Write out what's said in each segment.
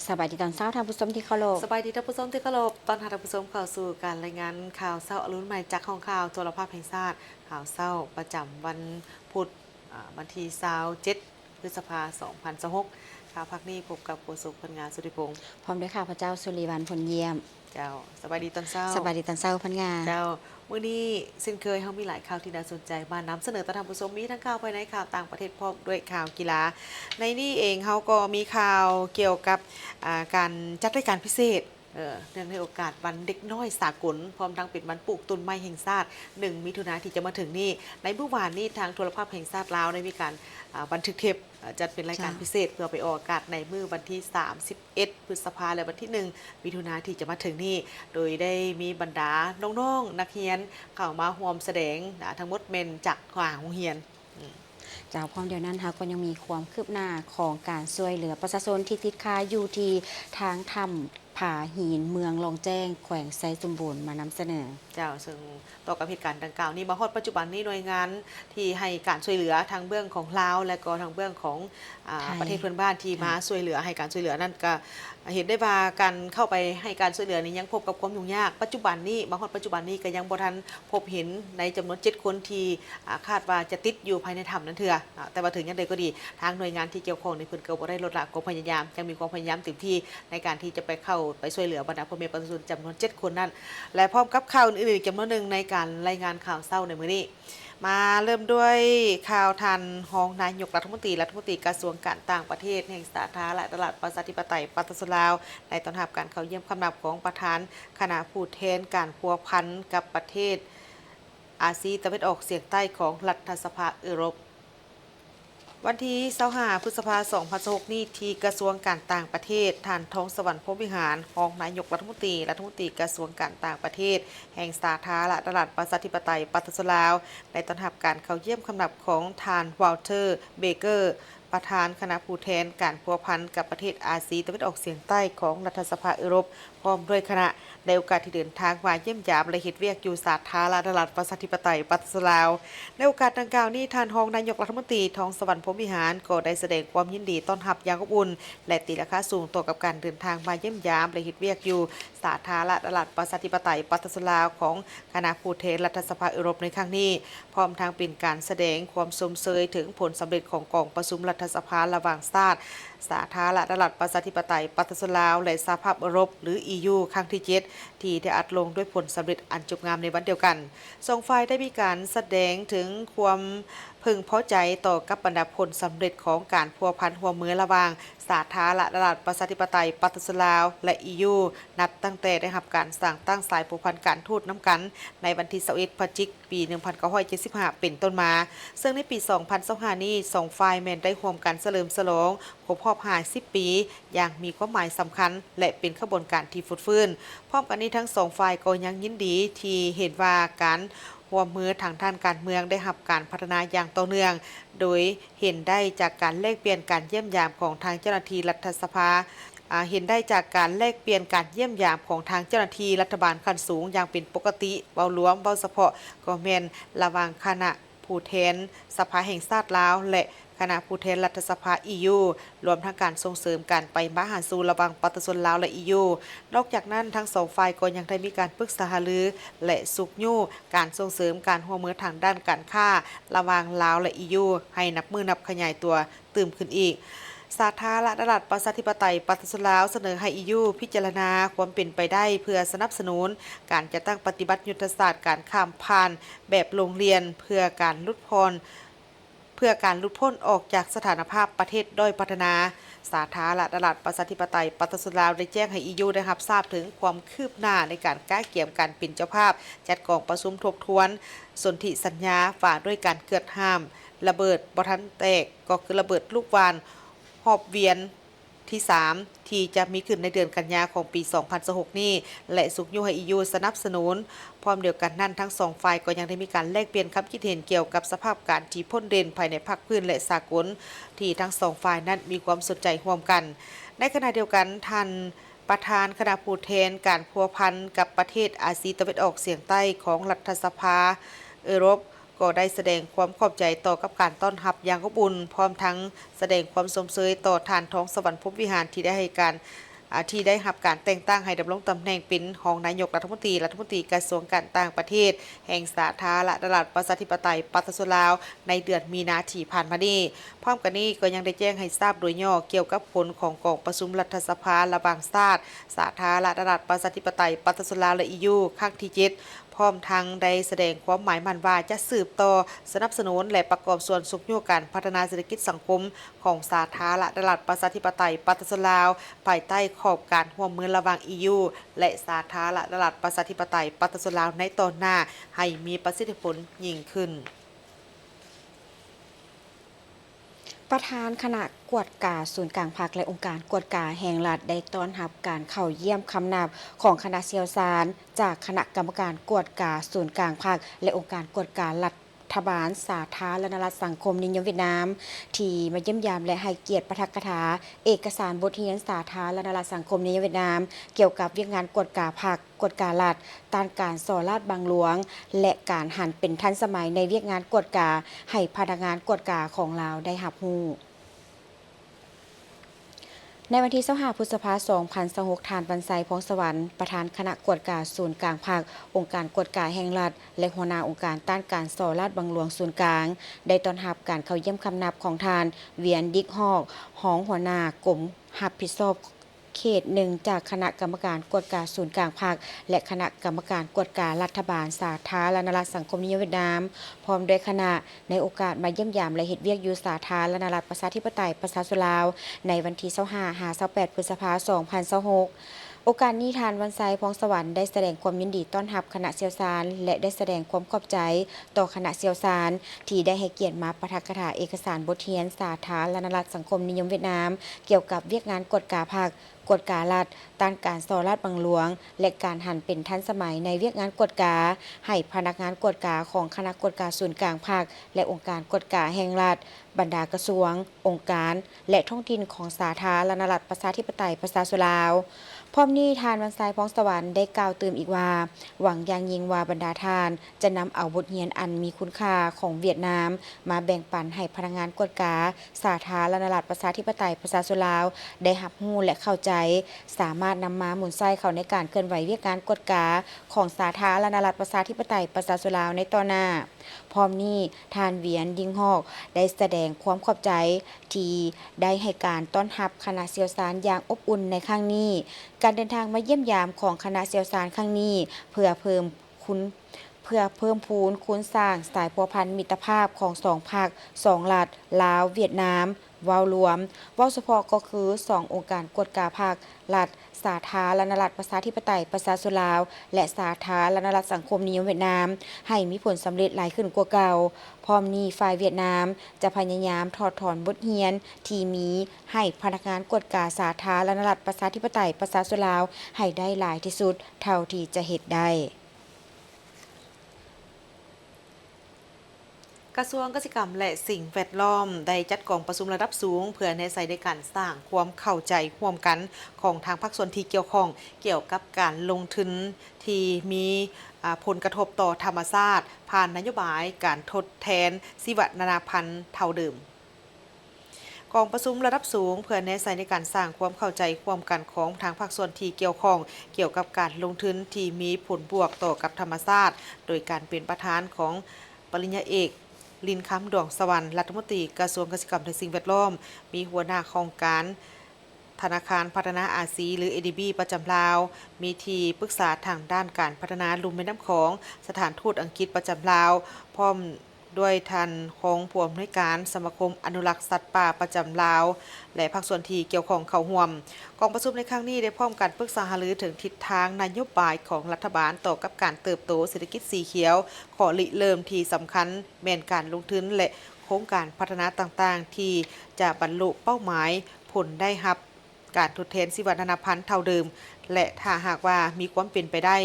สบายดีตอนเช้าท่านผู้ชมที่เคารพสบายดีท่านผู้ชมที่เคารพตอนท่านผู้ชมเข้าสู่การรายงานข่าวเช้าอรุณใหม่จากของข่าวโทรภาพแห่งชาติข่าวเช้าประจำวันพุธวันที่27พฤษภาคม2026ข่าวพักนี้พบกับโฆษกพลงานสุริพงษ์พร้อมด้วยข้าพเจ้าสุริวัลย์ผลเยี่ยมเจ้าสบายดีตอนเช้าสบายดีตอนเช้าพันงาเจ้ามื้อนี้เช่นเคยเฮามีหลายข่าวที่น่าสนใจมานำเสนอต่อท่านผู้ชมมีทั้งข่าวภายในข่าวต่างประเทศพร้อมด้วยข่าวกีฬาในนี้เองเฮาก็มีข่าวเกี่ยวกับการจัดรายการพิเศษเนื่องในโอกาสวันเด็กน้อยสากลพร้อมทั้งเป็นวันปลูกต้นไม้แห่งชาติ1มิถุนายนที่จะมาถึงนี่ในเมื่อวานนี้ทางโทรภาพแห่งชาติลาวได้มีการบันทึกเทปจัดเป็นรายการพิเศษเพื่อไปออกอากาศในมื้อวันที่31พฤษภาคมและวันที่1มิถุนายนที่จะมาถึงนี่โดยได้มีบรรดาน้องๆนักเรียนเข้ามาร่วมแสดงทั้งหมดเป็นจากโรงเรียนเจ้าพร้อมเดียวนั้นค่ะก็ยังมีความคืบหน้าของการช่วยเหลือประชาชนที่ติดค้างอยู่ที่ทางถ้ำผาหินเมืองลองแจ้งแขวงไซสมบูรณ์มานำเสนอเจ้าซึ่งต่อกับเหตุการณ์ดังกล่าวนี้มาฮอดปัจจุบันนี้หน่วยงานที่ให้การช่วยเหลือทางเบื้องของลาวและก็ทางเบื้องของประเทศเพื่อนบ้านที่มาช่วยเหลือให้การช่วยเหลือนั่นก็เห็นได้ว่าการเข้าไปให้การช่วยเหลือนี้ยังพบกับความยุ่งยากปัจจุบันนี้มาฮอดปัจจุบันนี้ก็ยังบ่ทันพบเห็นในจำนวน7คนที่คาดว่าจะติดอยู่ภายในถ้ำนั้นเถื่อแต่ว่าถึงอย่างใดก็ดีทางหน่วยงานที่เกี่ยวข้องในเพิ่นก็บ่ได้ลดละความพยายามยังมีความพยายามเต็มที่ในการที่จะเข้าไปช่วยเหลือบรรดาพ่อแม่ประชาชนจำนวน7คนนั้นและพร้อมกับข่าวอื่นๆจำนวนหนึ่งในการรายงานข่าวเศร้าในมื้อนี้มาเริ่มด้วยข่าวทันรองนายกรัฐมนตรีกระทรวงการต่างประเทศแห่งสาธารณรัฐประชาธิปไตยปากีสถานลาวในตอนรับการเข้าเยี่ยมคำนับของประธานคณะผู้แทนการพัวพันกับประเทศอาซีตะวันออกเฉียงใต้ของรัฐสภายุโรปวันที่25พฤษภาคม2026นี้ที่กระทรวงการต่างประเทศท่านทองสวรรค์พรหมวิหารรองนายกรัฐมนตรีกระทรวงการต่างประเทศแห่งสาธารณรัฐประชาธิปไตยปากีสถานลาวในตอนรับการเข้าเยี่ยมคำนับของท่านวอลเตอร์เบเกอร์ประธานคณะผู้แทนการพัวพันกับประเทศอาซีตะวันออกเฉียงใต้ของรัฐสภายุโรปพร้อมด้วยคณะในโอกาสที่เดินทางมาเยี่ยมยามและเฮ็ดเวียกอยู่สาธารณรัฐประชาธิปไตยปากีสถานลาวในโอกาสดังกล่าวนี้ท่านรองนายกรัฐมนตรีทองสวรรค์พรหมวิหารก็ได้แสดงความยินดีต้อนรับอย่างอบอุ่นและตีราคาสูงต่อกับการเดินทางมาเยี่ยมยามและเฮ็ดเวียกอยู่สาธารณรัฐประชาธิปไตยปากีสถานลาวของคณะผู้แทนรัฐสภายุโรปในครั้งนี้พร้อมทั้งเป็นการแสดงความชมเชยถึงผลสำเร็จของกองประชุมรัฐสภาระหว่างชาติสาธารณรัฐประชาธิปไตยปากีสถานลาวและสหภาพยุโรปหรือ EU ครั้งที่7ที่ได้อัดลงด้วยผลสำเร็จอันจบงามในวันเดียวกันสองฝ่ายได้มีการแสดงถึงความพึงพอใจต่อกับบรรดาผลสำเร็จของการพัวพันหัวมือระหว่างสาธารณรัฐประชาธิปไตยปากีสถานลาวและ EU นับตั้งแต่ได้รับการสร้างตั้งสายผูกพันการทูตน้ำกันในวันที่21พฤศจิกายนปี1975เป็นต้นมาซึ่งในปี2025นี้สองฝ่ายแม้นได้ร่วมกันเฉลิมฉลองครบรอบ50ปีอย่างมีความหมายสำคัญและเป็นขบวนการที่ฟุดฟื้นพร้อมกันนี้ทั้งสองฝ่ายก็ยังยินดีที่เห็นว่าการร่วมมือทางด้านการเมืองได้รับการพัฒนาอย่างต่อเนื่องโดยเห็นได้จากการแลกเปลี่ยนการเยี่ยมยามของทางเจ้าหน้าที่รัฐสภาเห็นได้จากการแลกเปลี่ยนการเยี่ยมยามของทางเจ้าหน้าที่รัฐบาลขั้นสูงอย่างเป็นปกติเบารวมเบาเฉพาะก็แม่นระหว่างคณะผู้แทนสภาแห่งชาติลาวและคณะผู้แทนรัฐสภา EU รวมทั้งการส่งเสริมการไปมาหาสู่ระหว่างปฏิสนลาวและ EU นอกจากนั้นทั้งสองฝ่ายก็ยังได้มีการปรึกษาหารือและสุกยู่การส่งเสริมการร่วมมือทางด้านการค้าระหว่างลาวและ EU ให้นับมือนับขยายตัวเติมขึ้นอีกสาธารณรัฐประชาธิปไตยปากีสถานลาวเสนอให้ EU พิจารณาความเป็นไปได้เพื่อสนับสนุนการจัดตั้งปฏิบัติยุทธศาสตร์การข้ามผ่านแบบโรงเรียนเพื่อการลดพ้นออกจากสถานภาพประเทศด้อยพัฒนาสาธารณรัฐประชาธิปไตยปากีสถานลาวได้แจ้งให้ EU ได้รับทราบถึงความคืบหน้าในการก้าเกี่ยมการเป็นเจ้าภาพจัดกองประชุมทบทวนสนธิสัญญาฝ่าด้วยการเกิดห้ามระเบิดบ่ทันแตกก็คือระเบิดลูกวานหอบเวียนที่3ที่จะมีขึ้นในเดือนกันยายนของปี2026นี้และสุกยุให้ EU สนับสนุนพร้อมเดียวกันนั้นทั้งสองฝ่ายก็ยังได้มีการแลกเปลี่ยนความคิดเห็นเกี่ยวกับสภาพการที่พ้นเด่นภายในภาคพื้นและสากลที่ทั้งสองฝ่ายนั้นมีความสนใจร่วมกันในขณะเดียวกันท่านประธานคณะผู้แทนการพัวพันกับประเทศอาซีตะวันออกเฉียงใต้ของรัฐสภายุโรปก็ได้แสดงความขอบใจต่อกับการต้อนรับอย่างอบอุ่นพร้อมทั้งแสดงความสมเชยต่อท่านท้องสวรรค์พรหมวิหารที่ได้ให้การ ที่ได้รับการแต่งตั้งให้ดำรงตำแหน่งเป็นรองนายกรัฐมนตรีกระทรวงการต่างประเทศแห่งสาธารณรัฐประชาธิปไตยปากีสถานลาวในเดือนมีนาที่ผ่านมานี้พร้อมกันนี้ก็ยังได้แจ้งให้ทราบโดยย่อเกี่ยวกับผลของกองประชุมรัฐสภาระหว่างชาติสาธารณรัฐประชาธิปไตยปากีสถานลาวและ EU ครั้งที่ 7พร้อมทั้งได้แสดงความหมายมั่นว่าจะสืบต่อสนับสนุนและประกอบส่วนสุขโยการพัฒนาเศรษฐกิจสังคมของสาธารณรัฐประชาธิปไตยปากีสถานลาวภายใต้ขอบการร่วมมือระหว่าง EU และสาธารณรัฐประชาธิปไตยปากีสถานลาวในตอนหน้าให้มีประสิทธิผลยิ่งขึ้นประธานคณะกวดกาศูนย์กลางภาคและองค์การกวดกาแห่งรัฐได้ต้อนรับการเข้าเยี่ยมคำนับของคณะเชี่ยวชาญจากคณะกรรมการกวดกาศูนย์กลางภาคและองค์การกวดการรัฐบาลสาธารณรัฐสังคมนิยมเวียดนามที่มาเยี่ยมยามและให้เกียรติปาฐกถาเอกสารบทเรียนสาธารณรัฐสังคมนิยมเวียดนามเกี่ยวกับเวียกงานกวดกาภาคกวดการัฐต้านการส่อราษฎร์บางหลวงและการหันเป็นทันสมัยในเวียกงานกวดกาให้พนักงานกวดกาของลาวได้รับรู้ในวันที่25พฤษภาคม2026ทานบรรไซพงสวรรค์ประธานคณะกวดกาศูนย์กลางภาคองค์การกวดกาแห่งรัฐและหัวหน้าองค์การต้านการส่อราษฎร์บางหลวงศูนย์กลางได้ต้อนรับการเข้าเยี่ยมคำนับของทานเวียนดิกฮอกหองหัวหน้ากรมรับผิดชอบเขตหนึ่งจากคณะกรรมการกวดกาศูนย์กลางภาคและคณะกรรมการกวดการัฐบาลสาธารณรัฐสังคมนิยมเวียดนามพร้อมด้วยคณะในโอกาสมาเยี่ยมยามและเฮ็ดเวียกอยู่สาธารณรัฐประชาธิปไตยประชาชนลาวในวันที่25-28พฤษภาคม2026โอกาสนี้ทานวันไซพงสวรรค์ได้แสดงความยินดีต้อนรับคณะเชี่ยวชาญและได้แสดงความขอบใจต่อคณะเชี่ยวชาญที่ได้ให้เกียรติมาปาฐกถาเอกสารบทเรียนสาธารณรัฐสังคมนิยมเวียดนามเกี่ยวกับเวียกงานกวดกาภาคกวดการัฐต้านการส่อราษฎร์บางหลวงและการหันเป็นทันสมัยในเวียกงานกวดกาให้พนักงานกวดกาของคณะกวดกาศูนย์กลางภาคและองค์การกวดกาแห่งรัฐบรรดากระทรวงองค์การและท้องถิ่นของสาธารณรัฐประชาธิปไตยประชาชนลาวพร้อมนี้ทานวันไซพงสวรรค์ได้กล่าวเติมอีกว่าหวังอย่างยิ่งว่าบรรดาทานจะนำเอาบทเรียนอันมีคุณค่าของเวียดนามมาแบ่งปันให้พนักงานกวดกาสาธารณรัฐประชาธิปไตยประชาชนลาวได้รับรู้และเข้าใจสามารถนำมาหมุนไส้เข้าในการเคลื่อนไหวเวียกงานกวดกาของสาธารณรัฐประชาธิปไตยประชาชนลาวในต่อหน้าพร้อมนี้ทานเวียนดิงฮอกได้แสดงความขอบใจที่ได้ให้การต้อนรับคณะเชี่ยวชาญอย่างอบอุ่นในครั้งนี้การเดินทางมาเยี่ยมยามของคณะเชี่ยวชาญครั้งนี้เพื่อเพิ่มพูนคุณสร้างสายพัวพันมิตรภาพของสองภาคสองรัฐลาวเวียดนามเว้ารวมเว้าเฉพาะก็คือ2องค์การกวดกาภาครัฐสาธารณรัฐประชาธิปไตยประชาชนลาวและสาธารณรัฐสังคมนิยมเวียดนามให้มีผลสำเร็จหลายขึ้นกว่าเก่าพร้อมนี้ฝ่ายเวียดนามจะพยายามถอดถอนบทเรียนที่มีให้พนักงานกวดกาสาธารณรัฐประชาธิปไตยประชาชนลาวให้ได้หลายที่สุดเท่าที่จะเฮ็ดได้กระทรวงเกษตรกรรมและสิ่งแวดล้อมได้จัดกองประชุมระดับสูงเพื่อในใส่ในการสร้างความเข้าใจร่วมกันของทางภาคส่วนที่เกี่ยวข้องเกี่ยวกับการลงทุนที่มีผลกระทบต่อธรรมชาติผ่านนโยบายการทดแทนชีวนานาพันธุ์เท่าเดิมกองประชุมระดับสูงเพื่อแนะใส่ในการสร้างความเข้าใจร่วมกันของทางภาคส่วนที่เกี่ยวข้องเกี่ยวกับการลงทุนที่มีผลบวกต่อกับธรรมชาติโดยการเป็นประธานของปริญญาเอกลินคำดวงสวรรค์รัฐมนตรีกระทรวงเกษตรกรรมและสิ่งแวดล้อมมีหัวหน้าโครงการธนาคารพัฒนาอาซีหรือ ADB ประจำลาวมีที่ปรึกษาทางด้านการพัฒนาลุ่มแม่น้ำของสถานทูตอังกฤษประจำลาวพร้อมด้วยท่านของผู้อำนวยการสมาคมอนุรักษ์สัตว์ป่าประจำลาวและภาคส่วนที่เกี่ยวข้องเข้าร่วมกองประชุมในครั้งนี้ได้พร้อมกันปรึกษาหารือถึงทิศทางนโยบายของรัฐบาลต่อกับการเติบโตเศรษฐกิจสีเขียวขอริเริ่มที่สำคัญแม่นการลงทุนและโครงการพัฒนาต่างๆที่จะบรรลุเป้าหมายผลได้รับการทดแทนชีวนานาพันธุ์เท่าเดิมและถ้าหากว่ามีความเป็นไปได้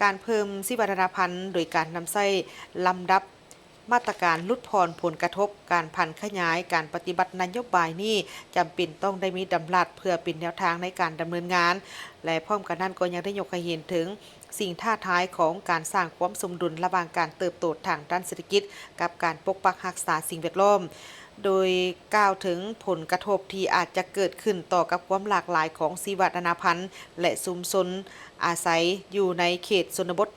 การเพิ่มชีวนานาพันธุ์โดยการนำใช้ลำดับมาตรการลดพรผลกระทบการพันธุ์ขยายการปฏิบัตินโยบายนี้จำเป็นต้องได้มีดำรัสเพื่อเป็นแนวทางในการดำเนินงานและพร้อมกันนั้นก็ยังได้ยกให้เห็นถึงสิ่งท้าทายของการสร้างความสมดุลระหว่างการเติบโตทางด้านเศรษฐกิจกับการปกปักรักษาสิ่งแวดล้อม โดยกล่าวถึงผลกระทบที่อาจจะเกิดขึ้นต่อกับความหลากหลายของชีวนานาพันธุ์และชุมชนอาศัยอยู่ในเขตชนบท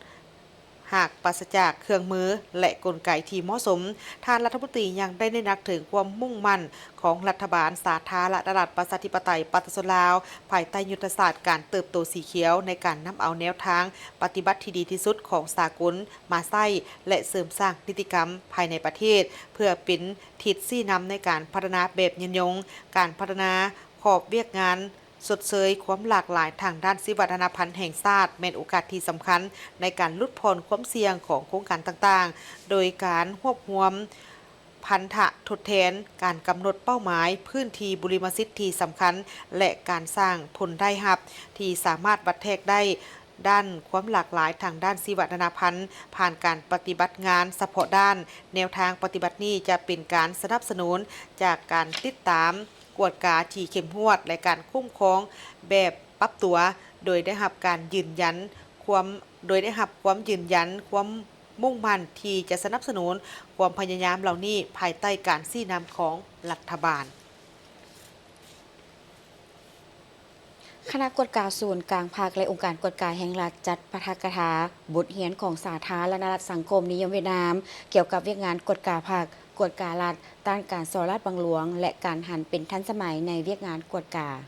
หากปราศจากเครื่องมือและกลไกที่เหมาะสมท่านรัฐมนตรียังได้เน้นหนักถึงความมุ่งมั่นของรัฐบาลสาธารณรัฐประชาธิปไตยประชาชนลาวภายใต้ยุทธศาสตร์การเติบโตสีเขียวในการนำเอาแนวทางปฏิบัติที่ดีที่สุดของสากลมาใช้และเสริมสร้างนิติกรรมภายในประเทศ เพื่อเป็นทิศชี้นำในการพัฒนาแบบยืนยงการพัฒนาขอบเวียกงาน สดเสยความหลากหลายทางด้านชีวนานาพันธุ์แห่งชาติเป็นโอกาสที่สำคัญในการลดผ่อนความเสี่ยงของโครงการต่างๆ โดยการรวบรวมพันธะทดแทนการกำหนดเป้าหมายพื้นที่บุริมสิทธิ์ที่สำคัญ และการสร้างผลได้รับที่สามารถวัดแทกได้ด้านความหลากหลายทางด้านชีวนานาพันธุ์ผ่านการปฏิบัติงานเฉพาะด้าน แนวทางปฏิบัตินี้จะเป็นการสนับสนุนจากการติดตาม กวดกาที่เข้มงวดและการคุ้มครองแบบปรับตัว โดยได้รับการยืนยันความยืนยันความมุ่งมั่นที่จะสนับสนุนความพยายามเหล่านี้ภายใต้การชี้นำของรัฐบาล คณะกฎการศูนย์กลางภาคและองค์การกฎการแห่งรัฐจัดปาฐกถาบทเรียนของสาธารณรัฐสังคมนิยมเวียดนามเกี่ยวกับเวียกงานกฎการภาคกฎการรัฐต้านการส่อราษฎร์บังหลวง และการหันเป็นทันสมัยในเวียกงานกฎการ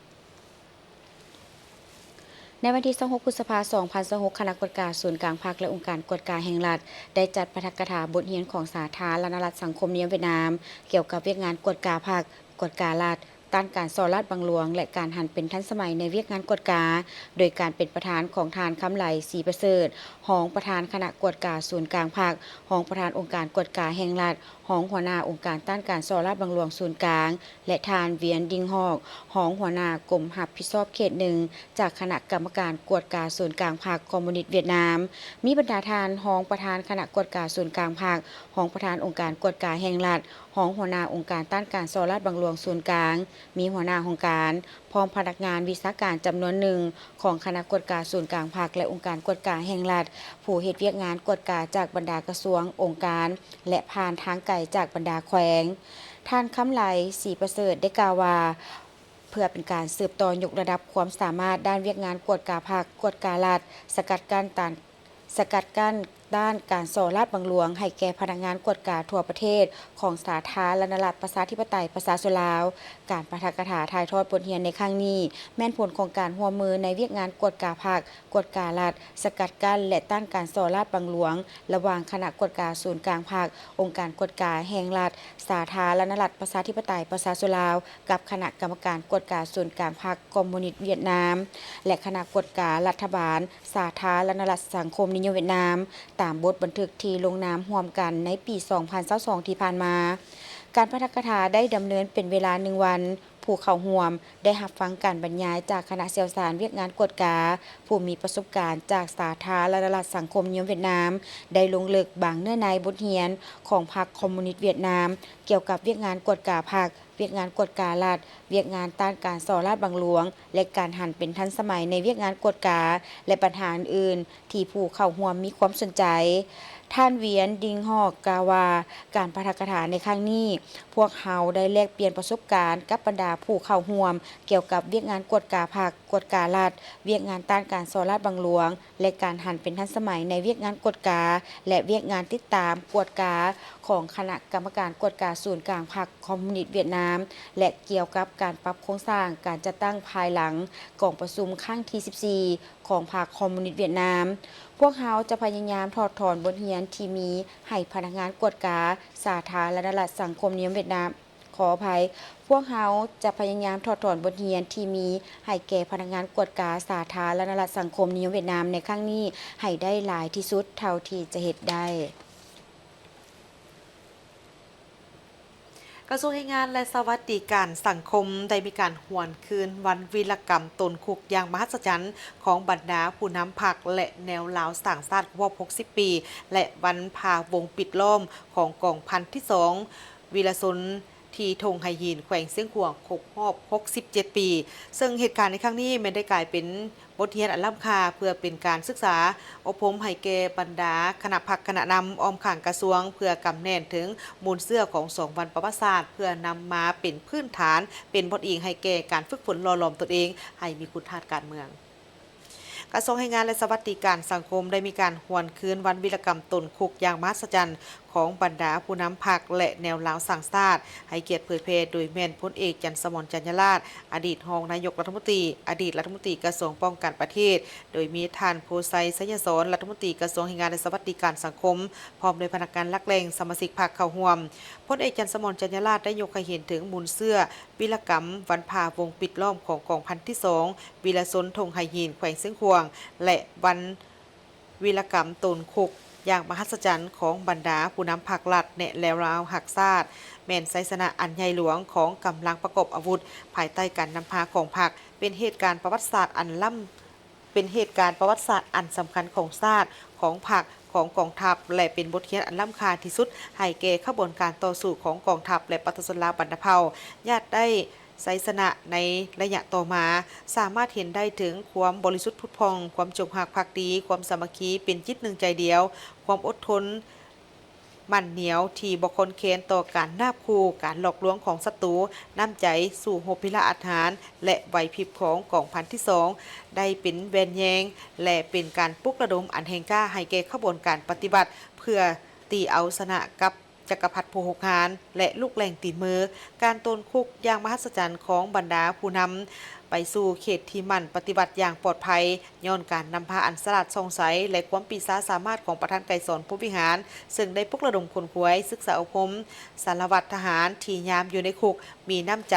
ในวันที่26พฤษภาคม2026คณะกฎการศูนย์กลางภาคและองค์การกฎการแห่งรัฐได้จัดปาฐกถาบทเรียนของสาธารณรัฐสังคมนิยมเวียดนามเกี่ยวกับเวียกงานกฎการภาคกฎการรัฐต้านการส่อราษฎร์บังหลวง และการหันเป็นทันสมัยในเวียกงานกฎการ โดยการเป็นประธานของทานคำไหลศรีประเสริฐรองประธานคณะกฎการศูนย์กลางภาครองประธานองค์การกฎการแห่งรัฐรองหัวหน้าองค์การต้านการส่อราษฎร์บังหลวงศูนย์กลางและทานเวียนดิงฮอกรองหัวหน้ากรมรับผิดชอบเขตหนึ่งจากคณะกรรมการกฎการศูนย์กลางภาคคอมมิวนิสต์เวียดนามมีบรรดาทานรองประธานคณะกฎการศูนย์กลางภาครองประธานองค์การกฎการแห่งรัฐรองหัวหน้าองค์การต้านการส่อราษฎร์บังหลวงศูนย์กลางมีหัวหน้าองค์การพร้อมพนักงานวิชาการจำนวนหนึ่งของคณะกฎการศูนย์กลางภาคและองค์การกฎการแห่งรัฐผู้เฮ็ดเวียกงานกฎการจากบรรดากระทรวงองค์การและผ่านทางไกลจากบรรดาแขวงท่านคำไหลศรีประเสริฐได้กล่าวว่าเพื่อเป็นการสืบต่อยกระดับความสามารถด้านเวียกงานกฎการภาคกฎการรัฐสกัดกั้นด้านการส่อราษฎร์บังหลวงให้แก่พนักงานกฎการทั่วประเทศของสาธารณรัฐประชาธิปไตยประชาชนลาวการปาฐกถาถ่ายทอดบทเรียนในครั้งนี้แม่นผลของการร่วมมือในเวียกงานกฎการภาคกฎการรัฐสกัดกั้นและต้านการส่อราษฎร์บังหลวงระหว่างคณะกฎการศูนย์กลางภาคองค์การกฎการแห่งรัฐสาธารณรัฐประชาธิปไตยประชาชนลาวกับคณะกรรมการกฎการศูนย์กลางภาคคอมมิวนิสต์เวียดนามและคณะกฎการรัฐบาลสาธารณรัฐสังคมนิยมเวียดนามตามบทบันทึกที่ลงนามร่วมกันในปี 2022 ที่ผ่านมา การปาฐกถาได้ดำเนินเป็นเวลา1 วัน ผู้เข้าร่วมได้รับฟังการบรรยายจากคณะเชี่ยวชาญเวียกงานกฎการผู้มีประสบการณ์จากสาธารณรัฐสังคมนิยมเวียดนามได้ลงลึกบางเนื้อในบทเรียนของพรรคคอมมิวนิสต์เวียดนามเกี่ยวกับเวียกงานกฎการภาคเวียกงานกฎการรัฐเวียกงานต้านการส่อราษฎร์บังหลวงและการหันเป็นทันสมัยในเวียกงานกฎการและปัญหาอื่นๆที่ผู้เข้าร่วมมีความสนใจท่านเวียนดิงฮอกกล่าวว่าการปาฐกถาในครั้งนี้พวกเฮาได้แลกเปลี่ยนประสบการณ์กับบรรดาผู้เข้าร่วมเกี่ยวกับเวียกงานกฎการภาคกฎการรัฐเวียกงานต้านการส่อราษฎร์บังหลวงและการหันเป็นทันสมัยในเวียกงานกฎการและเวียกงานติดตามกฎการของคณะกรรมการกฎการศูนย์กลางพรรคคอมมิวนิสต์เวียดนามและเกี่ยวกับการปรับโครงสร้างการจัดตั้งภายหลังกองประชุมครั้งที่ 14 ของพรรคคอมมิวนิสต์เวียดนามพวกเขาจะพยายามถอดถอนบทเรียนที่มีให้พนักงานกฎการสาธารณรัฐสังคมนิยมเวียดนามขออภัยพวกเขาจะพยายามถอดถอนบทเรียนที่มีให้แก่พนักงานกฎการสาธารณรัฐสังคมนิยมเวียดนามในครั้งนี้ให้ได้หลายที่สุดเท่าที่จะเฮ็ดได้กระทรวงแรงงานและสวัสดิการสังคมได้มีการหวนคืนวันวีรกรรมตนคุกอย่างมหัศจรรย์ของบรรดาผู้นำพรรคและแนวลาวต่างชาติครบ60 ปีและวันพาวงปิดล้อมของกองพันที่ 2วีรชน ที่ธงไฮยีนแขวงเสียงขวางครบรอบ67 ปี ซึ่งเหตุการณ์ในครั้งนี้มันได้กลายเป็นบทเรียนอันล้ำค่าเพื่อเป็นการศึกษาอบรมให้แก่บรรดาคณะพักคณะนำออมข้างกระทรวง เพื่อกำแน่นถึงมูลเสื้อของ2วันประวัติศาสตร์เพื่อนำมาเป็นพื้นฐานเป็นบทอิงให้แก่การฝึกฝนหล่อหลอมตนเองให้มีคุณค่าการเมืองกระทรวงแรงงานและสวัสดิการสังคมได้มีการหวนคืนวันวีรกรรมตนคุกอย่างมหัศจรรย์ของบรรดาผู้นำพรรคและแนวราวสร้างชาติให้เกียรติเผยแพร่โดยแม่นพลเอกจันทร์สมรจันยราชอดีตรองนายกรัฐมนตรีอดีตรัฐมนตรีกระทรวงป้องกันประเทศโดยมีท่านโพไซไสยศรรัฐมนตรีกระทรวงแรงงานและสวัสดิการสังคมพร้อมด้วยพนักงานหลักแหล่งสมาชิกพรรคเข้าร่วมพลเอกจันทร์สมรจันยราชได้ยกให้เห็นถึงมูลเสื้อวีรกรรมวันพาวงปิดล้อมของกองพันที่2วีรชนธงไฮยีนแขวงเสียงขวางและวันวีรกรรมตนคุกอย่างมหัศจรรย์ของบรรดาผู้นำพรรครัฐแนะแล้วราวหักซาดแม่นไซสนะอันใหญ่หลวงของกำลังประกอบอาวุธภายใต้การนำพาของพรรคเป็นเหตุการณ์ประวัติศาสตร์อันล้ำเป็นเหตุการณ์ประวัติศาสตร์อันสำคัญของชาติของพรรคของกองทัพและเป็นบทเรียนอันล้ำค่าที่สุดให้แก่ขบวนการต่อสู้ของกองทัพและประชาชนลาวบรรพเผ่าญาติได้ไซสนะในระยะต่อมาสามารถเห็นได้ถึงความบริสุทธิ์ผุดพองความจงรักภักดีความสามัคคีเป็นจิตหนึ่งใจเดียวความอดทนมั่นเหนียวที่บ่คนเค้นต่อการนาบคู่การหลอกลวงของศัตรูน้ำใจสู่โหพิละอาหารและไหวพริบของกองพันที่2ได้เป็นแวนแยงและเป็นการปลุกระดมอันแห่งกล้าให้แก่ขบวนการปฏิบัติเพื่อตีเอาชนะกับจักรพรรดิโพหกหานและลูกแหล่งตีนมือการตนคุกอย่างมหัศจรรย์ของบรรดาผู้นำไปสู่เขตที่มั่นปฏิบัติอย่างปลอดภัยย้อนการนำพาอันสลัดส่องใสและความปีศาจสามารถของประธานไกรสอนผู้วิหารซึ่งได้ปลุกระดมคนขวยศึกษาอบรมสารวัตรทหารที่ยามอยู่ในคุกมีน้ำใจ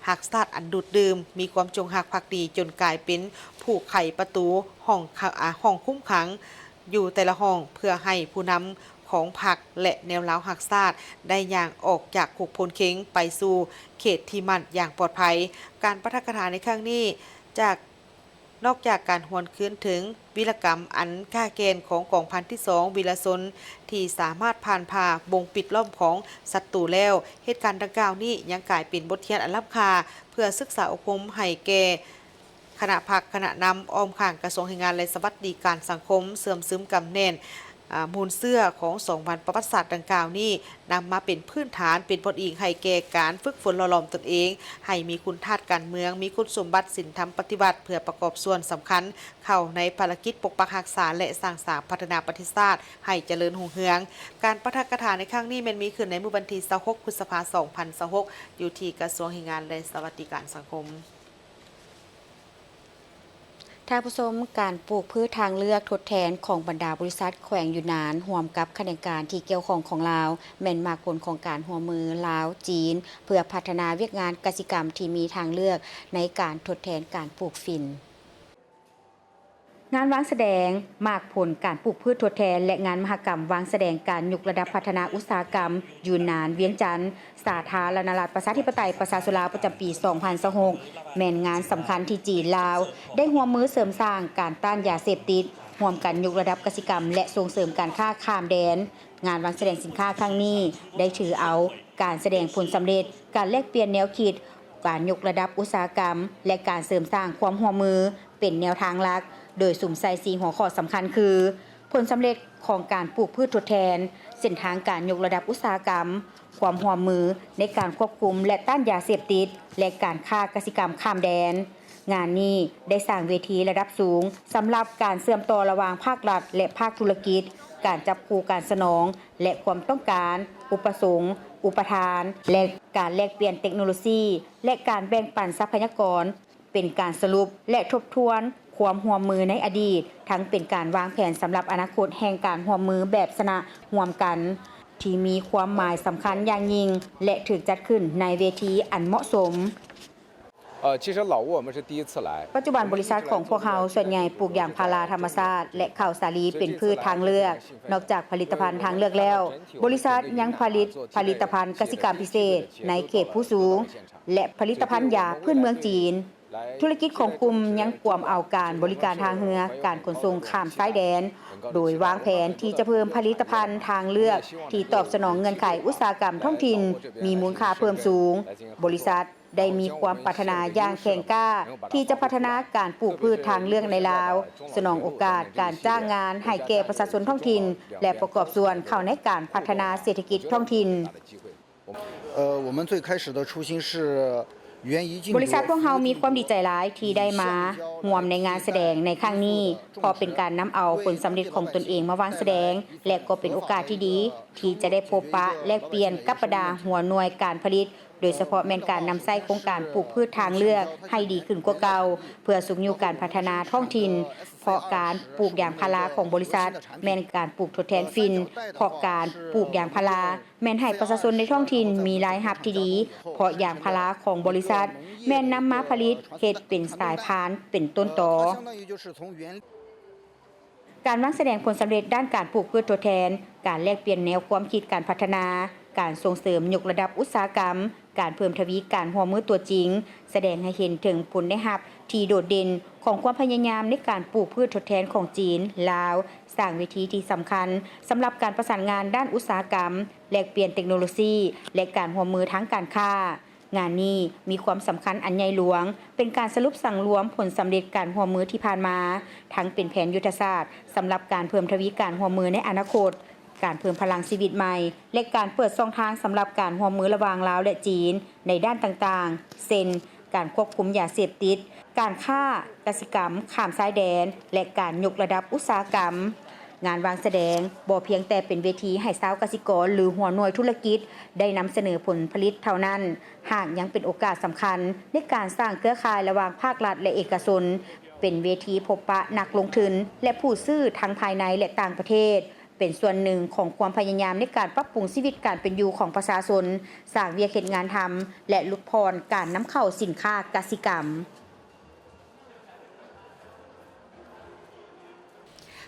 หักสาดอันดูดดื่มมีความจงรักภักดีจนกลายเป็นผู้ไขประตูห้องคุ้มขังอยู่แต่ละห้องเพื่อให้ผู้นำของพรรคและแนวล้าวหักซาดได้ย่างออกจากคุกพลเข็งไปสู่เขตที่มั่นอย่างปลอดภัยการปะทะกถาในครั้งนี้นอกจากการหวนคืนถึงวีรกรรมอันค่าเกณฑ์ของกองพันที่2วีรชนที่สามารถผ่านพาบงปิดล้อมของศัตรูแล้วเหตุการณ์ดังกล่าวนี้ยังกลายเป็นบทเรียนอันล้ำค่าเพื่อศึกษาอบรมให้แก่คณะพักคณะนำอ้อมข้างกระทรวงแรงงานและสวัสดิการสังคมเสื่อมซึมกำแน่นมูลเสื้อของ2วันประวัติศาสตร์ดังกล่าวนี้นำมาเป็นพื้นฐานเป็นบทอิงให้แก่การฝึกฝนหล่อหลอมตนเองให้มีคุณธาตุการเมืองมีคุณสมบัติศีลธรรมปฏิบัติเพื่อประกอบส่วนสำคัญเข้าในภารกิจปกปักรักษาและสร้างสรรค์พัฒนาประเทศชาติให้เจริญรุ่งเรืองการปะทะกถาในครั้งนี้มันมีขึ้นในมื้อวันที่26พฤษภาคม2026อยู่ที่กระทรวงแรงงานและสวัสดิการสังคมท่านผู้ชมการปลูกพืชทางเลือกทดแทนของบรรดาบริษัทแขวงอยู่นานร่วมกับคณะการที่เกี่ยวข้องของลาวแม่นมากผลของการหัวมือลาวจีนเพื่อพัฒนาเวียกงานกสิกรรมที่มีทางเลือกในการทดแทนการปลูกฝิ่นงานวางแสดงมากผลการปลูกพืชทดแทนและงานมหกรรมวางแสดงการยกระดับพัฒนาอุตสาหกรรมยูนนานเวียงจันทร์สาธารณรัฐประชาธิปไตยประชาชนลาวประจำปี 2026 แม่นงานสำคัญที่จีนลาวได้ร่วมมือเสริมสร้างการต้านยาเสพติดร่วมกันยกระดับกสิกรรมและส่งเสริมการค้าข้ามแดนงานวางแสดงสินค้าครั้งนี้ได้ถือเอาการแสดงผลสำเร็จการแลกเปลี่ยนแนวคิดการยกระดับอุตสาหกรรมและการเสริมสร้างความร่วมมือเป็นแนวทางหลักโดยสุ่มใส่4หัวข้อสำคัญคือผลสำเร็จของการปลูกพืชทดแทนเส้นทางการยกระดับอุตสาหกรรมความร่วมมือในการควบคุมและต้านยาเสพติดและการค้ากสิกรรมข้ามแดนงานนี้ได้สร้างเวทีระดับสูงสำหรับการเชื่อมต่อระหว่างภาครัฐและภาคธุรกิจการจับคู่การสนองและความต้องการอุปสงค์อุปทานและการแลกเปลี่ยนเทคโนโลยีและการแบ่งปันทรัพยากรเป็นการสรุปและทบทวนความร่วมมือในอดีตทั้งเป็นการวางแผนสำหรับอนาคตแห่งการร่วมมือแบบสนะร่วมกันที่มีความหมายสำคัญอย่างยิ่งและถูกจัดขึ้นในเวทีอันเหมาะสม其实老挝我们是第一次来ปัจจุบันบริษัทของพวกเขาส่วนใหญ่ปลูกยางพาราธรรมชาติและข้าวสาลีเป็นพืชทางเลือกนอกจากผลิตภัณฑ์ทางเลือกแล้วบริษัทยังผลิตภัณฑ์กสิกรรมพิเศษในเขตผู้สูงและผลิตภัณฑ์ยาพื้นเมืองจีน ธุรกิจของกลุ่มยังกวมเอาการบริการทางเรือการขนส่งข้ามชายแดนโดยวางแผนที่จะเพิ่มผลิตภัณฑ์ทางเลือกที่ตอบสนองเงื่อนไขอุตสาหกรรมท้องถิ่นมีมูลค่าเพิ่มสูงบริษัทได้มีความปรารถนาอย่างแข็งกล้าที่จะพัฒนาการปลูกพืชทางเลือกในลาวสนองโอกาสการจ้างงานให้แก่ประชาชนท้องถิ่นและประกอบส่วนเข้าในการพัฒนาเศรษฐกิจท้องถิ่น我们最开始的初心是บริษัทพวกเรามีความดีใจหลายที่ได้มาร่วมในงานแสดงในครั้งนี้เพราะเป็นการนำเอาผลสำเร็จของตนเองมาวางแสดงและก็เป็นโอกาสที่ดีที่จะได้พบปะแลกเปลี่ยนกับบรรดาหัวหน่วยการผลิตโดยเฉพาะแม่นการนำใช้โครงการปลูกพืชทางเลือกให้ดีขึ้นกว่าเก่าเพื่อสุขอยู่การพัฒนาท้องถิ่นเพราะการปลูกยางพาราของบริษัทแม่นการปลูกทดแทนฟินเพราะการปลูกยางพาราแม่นให้ประชาชนในท้องถิ่นมีรายรับที่ดีเพราะยางพาราของบริษัทแม่นนำมาผลิตเฮ็ดเป็นสายพานเป็นต้นตอการวางแสดงผลสำเร็จด้านการปลูกพืชทดแทนการแลกเปลี่ยนแนวความคิดการพัฒนาการส่งเสริมยกระดับอุตสาหกรรมการเพิ่มทวีการร่วมมือตัวจริงแสดงให้เห็นถึงผลได้รับที่โดดเด่นของความพยายามในการปลูกพืชทดแทนของจีนลาวสร้างเวทีที่สำคัญสำหรับการประสานงานด้านอุตสาหกรรมแลกเปลี่ยนเทคโนโลยีและการร่วมมือทั้งการค้างานนี้มีความสำคัญอันใหญ่หลวงเป็นการสรุปสั่งรวมผลสำเร็จการร่วมมือที่ผ่านมาทั้งเป็นแผนยุทธศาสตร์สำหรับการเพิ่มทวีการร่วมมือในอนาคตการเพิ่มพลังชีวิตใหม่และการเปิดช่องทางสำหรับการร่วมมือระหว่างลาวและจีนในด้านต่างๆเช่นการควบคุมยาเสพติดการค้ากสิกรรมข้ามชายแดนและการยกระดับอุตสาหกรรมงานวางแสดงบ่เพียงแต่เป็นเวทีให้ชาวเกษตรกรหรือหัวหน่วยธุรกิจได้นำเสนอผลผลิตเท่านั้นหากยังเป็นโอกาสสำคัญในการสร้างเครือข่ายระหว่างภาครัฐและเอกชนเป็นเวทีพบปะนักลงทุนและผู้ซื้อทั้งภายในและต่างประเทศเป็นส่วนหนึ่งของความพยายามในการปรับปรุงชีวิตการเป็นอยู่ของประชาชนสร้างเวียกเฮ็ดงานทำและลดพรการนำเข้าสินค้ากสิกรรม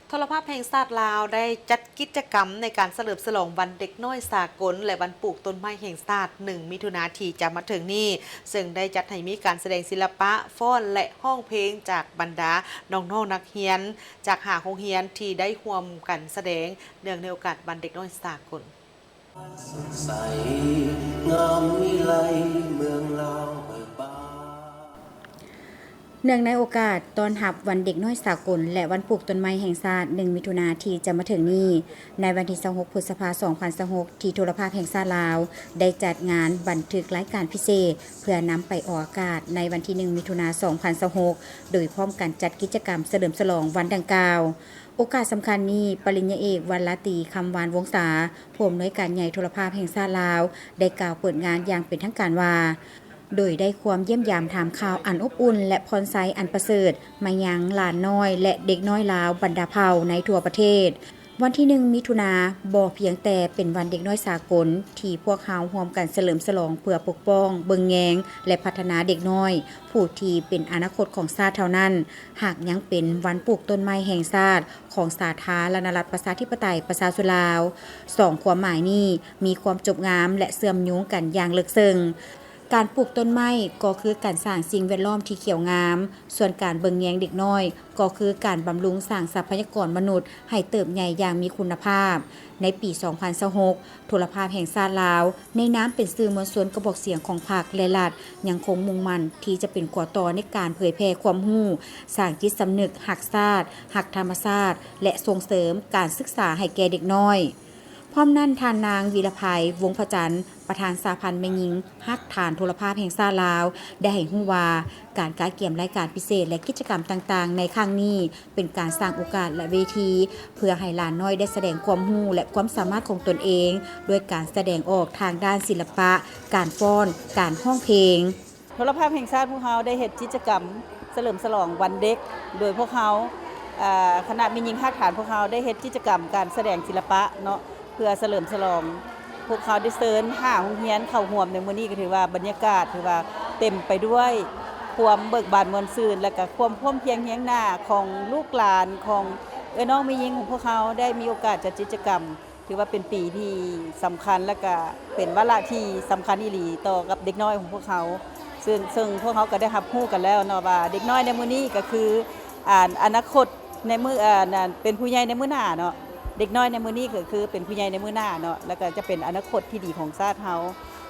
โทรภาพแห่งชาติลาวได้จัดกิจกรรมในการเฉลิมฉลองวันเด็กน้อยสากลและวันปลูกต้นไม้แห่งชาติ1 มิถุนายนที่จะมาถึงนี้ซึ่งได้จัดให้มีการแสดงศิลปะฟ้อนและห้องเพลงจากบรรดาน้องๆนักเรียนจากหาโรงเรียนที่ได้ร่วมกันแสดงเนื่องในโอกาสวันเด็กน้อยสากลใสงามวิไลเมืองลาวเบิกบาน เนื่องในโอกาสต้อนรับวันเด็กน้อยสากลและวันปลูกต้นไม้แห่งชาติ1 มิถุนายนที่จะมาถึงนี้ในวันที่26 พฤษภาคม 2026ที่โทรภาพแห่งชาติลาวได้จัดงานบันทึกรายการพิเศษเพื่อนำไปออกอากาศในวันที่1 มิถุนายน 2026โดยพร้อมกันจัดกิจกรรมเฉลิมฉลองวันดังกล่าวโอกาสสำคัญนี้ปริญญาเอกวรรณตรีคำวานวงศาผู้อำนวยการใหญ่โทรภาพแห่งชาติลาวได้กล่าวเปิดงานอย่างเป็นทางการว่าโดยได้ความเยี่ยมยามถามข่าวอันอบอุ่นและพรไซอันประเสริฐมายังหลานน้อยและเด็กน้อยลาวบรรดาเผ่าในทั่วประเทศวันที่1 มิถุนายนบ่เพียงแต่เป็นวันเด็กน้อยสากลที่พวกเขาร่วมกันเฉลิมฉลองเพื่อปกป้องเบิ่งแยงและพัฒนาเด็กน้อยผู้ที่เป็นอนาคตของชาติเท่านั้นหากยังเป็นวันปลูกต้นไม้แห่งชาติของสาธารณรัฐประชาธิปไตยประชาชนลาว2ความหมายนี้มีความจบงามและเชื่อมโยงกันอย่างลึกซึ้งการปลูกต้นไม้ก็คือการสร้างสิ่งแวดล้อมที่เขียวงามส่วนการเบิ่งแยงเด็กน้อยก็คือการบำรุงสร้างทรัพยากรมนุษย์ให้เติบใหญ่อย่างมีคุณภาพในปี 2026 โทรภาพแห่งชาติลาวในนามเป็นสื่อมวลชนกระบอกเสียงของพรรคและรัฐยังคงมุ่งมั่นที่จะเป็นขั้วต่อในการเผยแพร่ความรู้สร้างจิตสำนึกรักชาติรักธรรมชาติและส่งเสริมการศึกษาให้แก่เด็กน้อยพร้อมนั้นทานนางวีรภัยวงศ์พระจันทร์ประธานสาพันธ์แม่หญิงฮักฐานโทรภาพแห่งชาติลาวได้ให้รู้ว่าการจัดเกี่ยมรายการพิเศษและกิจกรรมต่างๆในครั้งนี้เป็นการสร้างโอกาสและเวทีเพื่อให้หลานน้อยได้แสดงความรู้และความสามารถของตนเองด้วยการแสดงออกทางด้านศิลปะการฟ้อนการร้องเพลงโทรภาพแห่งชาติพวกเขาได้เฮ็ดกิจกรรมเฉลิมฉลองวันเด็กโดยพวกเขาคณะแม่หญิงฮักฐานพวกเขาได้เฮ็ดกิจกรรมการแสดงศิลปะเนาะเพื่อเฉลิมฉลองพวกเขาได้เชิญ5โรงเรียนเข้าร่วมในมื้อนี้ก็ถือว่าบรรยากาศถือว่าเต็มไปด้วยความเบิกบานม่วนซื่นและก็ความพร้อมเพรียงเฮียงหน้าของลูกหลานของน้องแม่หญิงของพวกเขาได้มีโอกาสจัดกิจกรรมถือว่าเป็นปีที่สำคัญและก็เป็นวาระที่สำคัญอีหลีต่อกับเด็กน้อยของพวกเขา ซึ่งพวกเขาก็ได้รับรู้กันแล้วเนาะว่าเด็กน้อยในมื้อนี้ก็คืออนาคตในมื้อเป็นผู้ใหญ่ในมื้อหน้าเนาะเด็กน้อยในมื้อนี้ก็คือเป็นผู้ใหญ่ในมื้อหน้าเนาะแล้วก็จะเป็นอนาคตที่ดีของชาติเฮา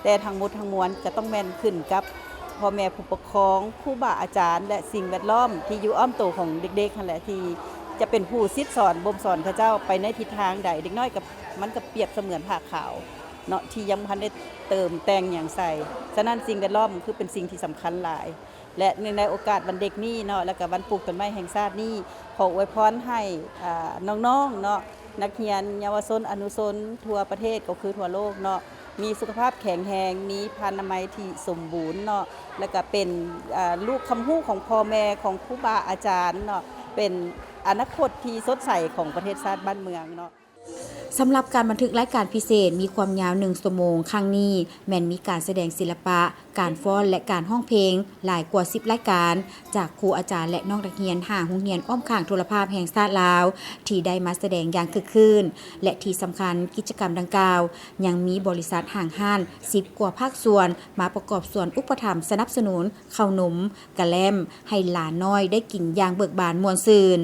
แต่ทั้งหมดทั้งมวลก็ต้องแม่นขึ้นกับพ่อแม่ผู้ปกครองครูบาอาจารย์และสิ่งแวดล้อมที่อยู่อ้อมตัวของเด็กๆนั่นแหละที่จะเป็นผู้ซิดสอนบ่มสอนเขาเจ้าไปในทิศทางใดเด็กน้อยกับมันก็เปรียบเสมือนผ้าขาวเนาะที่ยังบ่ทันได้เติมแต่งอย่างใส่ฉะนั้นสิ่งแวดล้อมคือเป็นสิ่งที่สำคัญหลาย และในโอกาสวันเด็กนี้เนาะแล้วก็วันปลูกต้นไม้แห่งชาตินี้ขออวยพรให้น้องๆเนาะนักเรียนเยาวชนอนุชนทั่วประเทศก็คือทั่วโลกเนาะมีสุขภาพแข็งแรงมีพลานามัยที่สมบูรณ์เนาะแล้วก็เป็นลูกคำฮู้ของพ่อแม่ของครูบาอาจารย์เนาะเป็นอนาคตที่สดใสของประเทศชาติบ้านเมืองเนาะ สำหรับการบันทึกรายการพิเศษมีความยาว1 ชั่วโมงครั้งนี้แม่นมีการแสดงศิลปะการฟ้อนและการห้องเพลงหลายกว่า10รายการจากครูอาจารย์และน้องนักเรียน5โรงเรียนอ้อมข้างโทรภาพแห่งชาติลาวที่ได้มาแสดงอย่างคึกคืนและที่สำคัญกิจกรรมดังกล่าวยังมีบริษัทห้างห้าน10กว่าภาคส่วนมาประกอบส่วนอุปถัมภ์สนับสนุนข้าวหนมกะแลมให้หลานน้อยได้กินอย่างเบิกบานม่วนซื่น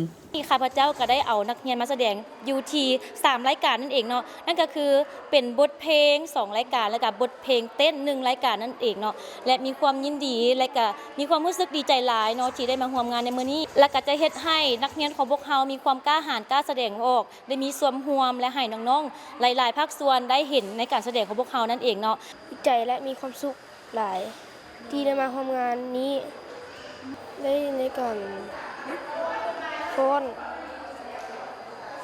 ข้าพเจ้าก็ได้เอานักเรียนมาแสดงอยู่ที่3รายการนั่นเองเนาะนั่นก็คือเป็นบทเพลง2รายการแล้วก็บทเพลงเต้น1รายการนั่นเองเนาะและมีความยินดีและก็มีความรู้สึกดีใจหลายเนาะที่ได้มาร่วมงานในมื้อนี้และก็จะเฮ็ดให้นักเรียนของพวกเรามีความกล้าหาญกล้าแสดงออกได้มีส่วนร่วมและให้น้องๆหลายๆภาคส่วนได้เห็นในการแสดงของพวกเรานั่นเองเนาะดีใจและมีความสุขหลายที่ได้มาร่วมงานนี้ได้ในการฟ้อน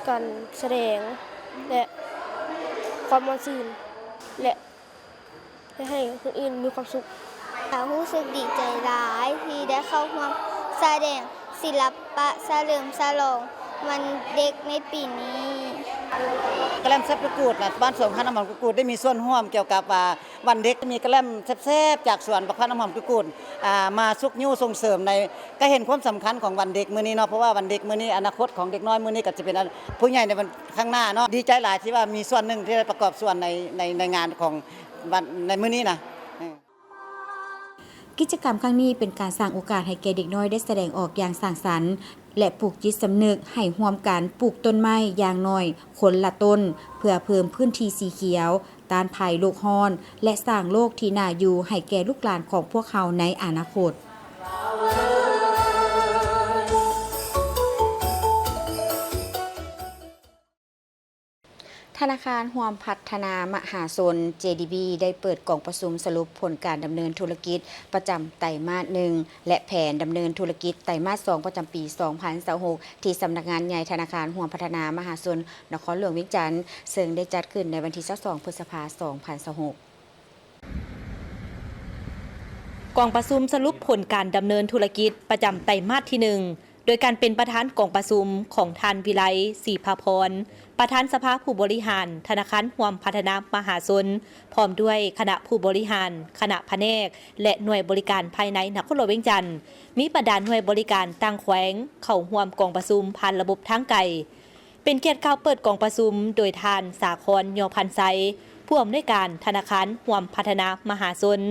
การแสดงและความม่วนซื่นและให้คนอื่นมีความสุขรู้สึกดีใจหลายที่ได้เข้าร่วมแสดงศิลปะเฉลิมฉลองวันเด็กในปีนี้กระแลมแซ่บกุดบ้านสวนพระน้ำหอมกุดได้มีส่วนร่วมเกี่ยวกับวันเด็กมีกระแลมแซ่บจากสวนพระน้ำหอมกุดมาซุกยิ้วส่งเสริมในก็เห็นความสำคัญของวันเด็กมื้อนี้เนาะเพราะว่าวันเด็กมื้อนี้อนาคตของเด็กน้อยมื้อนี้ก็จะเป็นผู้ใหญ่ในวันข้างหน้าเนาะดีใจหลายที่ว่ามีส่วนหนึ่งที่ได้ประกอบส่วนในงานของวันในมื้อนี้นะกิจกรรมครั้งนี้เป็นการสร้างโอกาสให้แก่เด็กน้อยได้แสดงออกอย่างสร้างสรรค์และปลูกจิตสำนึกให้ร่วมกันปลูกต้นไม้อย่างน้อยคนละต้นเพื่อเพิ่มพื้นที่สีเขียวต้านภัยโลกร้อนและสร้างโลกที่น่าอยู่ให้แก่ลูกหลานของพวกเขาในอนาคตธนาคารร่วมพัฒนามหาชน JDB ได้เปิดกล่องประชุมสรุปผลการดำเนินธุรกิจประจำไตรมาส 1และแผนดำเนินธุรกิจไตรมาส 2ประจำปี 2026ที่สำนักงานใหญ่ธนาคารร่วมพัฒนามหาชนนครหลวงเวียงจันทร์ซึ่งได้จัดขึ้นในวันที่ 22 พฤษภาคม 2026กองประชุมสรุปผลการดำเนินธุรกิจประจำไตรมาสที่ 1โดยการเป็นประธานกองประชุมของท่านวิไลศรีภาพรประธานสภาผู้บริหารธนาคารร่วมพัฒนามหาชนพร้อมด้วยคณะผู้บริหารคณะแผนกและหน่วยบริการภายในนครหลวงเวียงจันทร์มีบรรดาหน่วยบริการต่างแขวงเข้าร่วมกองประชุมผ่านระบบทางไกลเป็นเกียรติเข้าเปิดกองประชุมโดยท่านสาครยอพันไซผู้อำนวยการธนาคารร่วมพัฒนามหาชน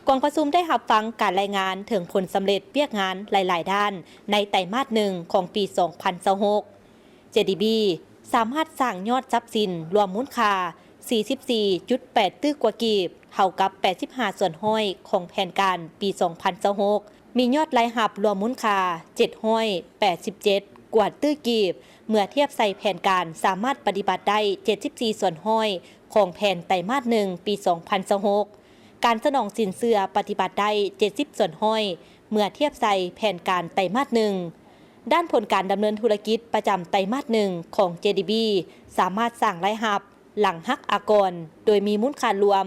กองประชุมได้รับฟังการรายงานถึงผลสำเร็จเวียกงานหลายๆด้านในไตรมาส 1ของปี 2026 JDB สามารถสร้างยอดทรัพย์สินรวมมูลค่า 44.8 ตื้อกว่ากีบเท่ากับ 85 ส่วนห้อยของแผนการปี 2026 มียอดรายรับรวมมูลค่า 787 กว่าตื้อกีบเมื่อเทียบใส่แผนการสามารถปฏิบัติได้ 74 ส่วนห้อยของแผนไตรมาส 1ปี 2026การสนองสินเชื่อปฏิบัติได้ 70 ส่วนห้อยเมื่อเทียบใส่แผนการไตรมาส 1ด้านผลการดำเนินธุรกิจประจำไตรมาส 1ของ JDB สามารถสร้างรายรับหลังหักอากรโดยมีมูลค่ารวม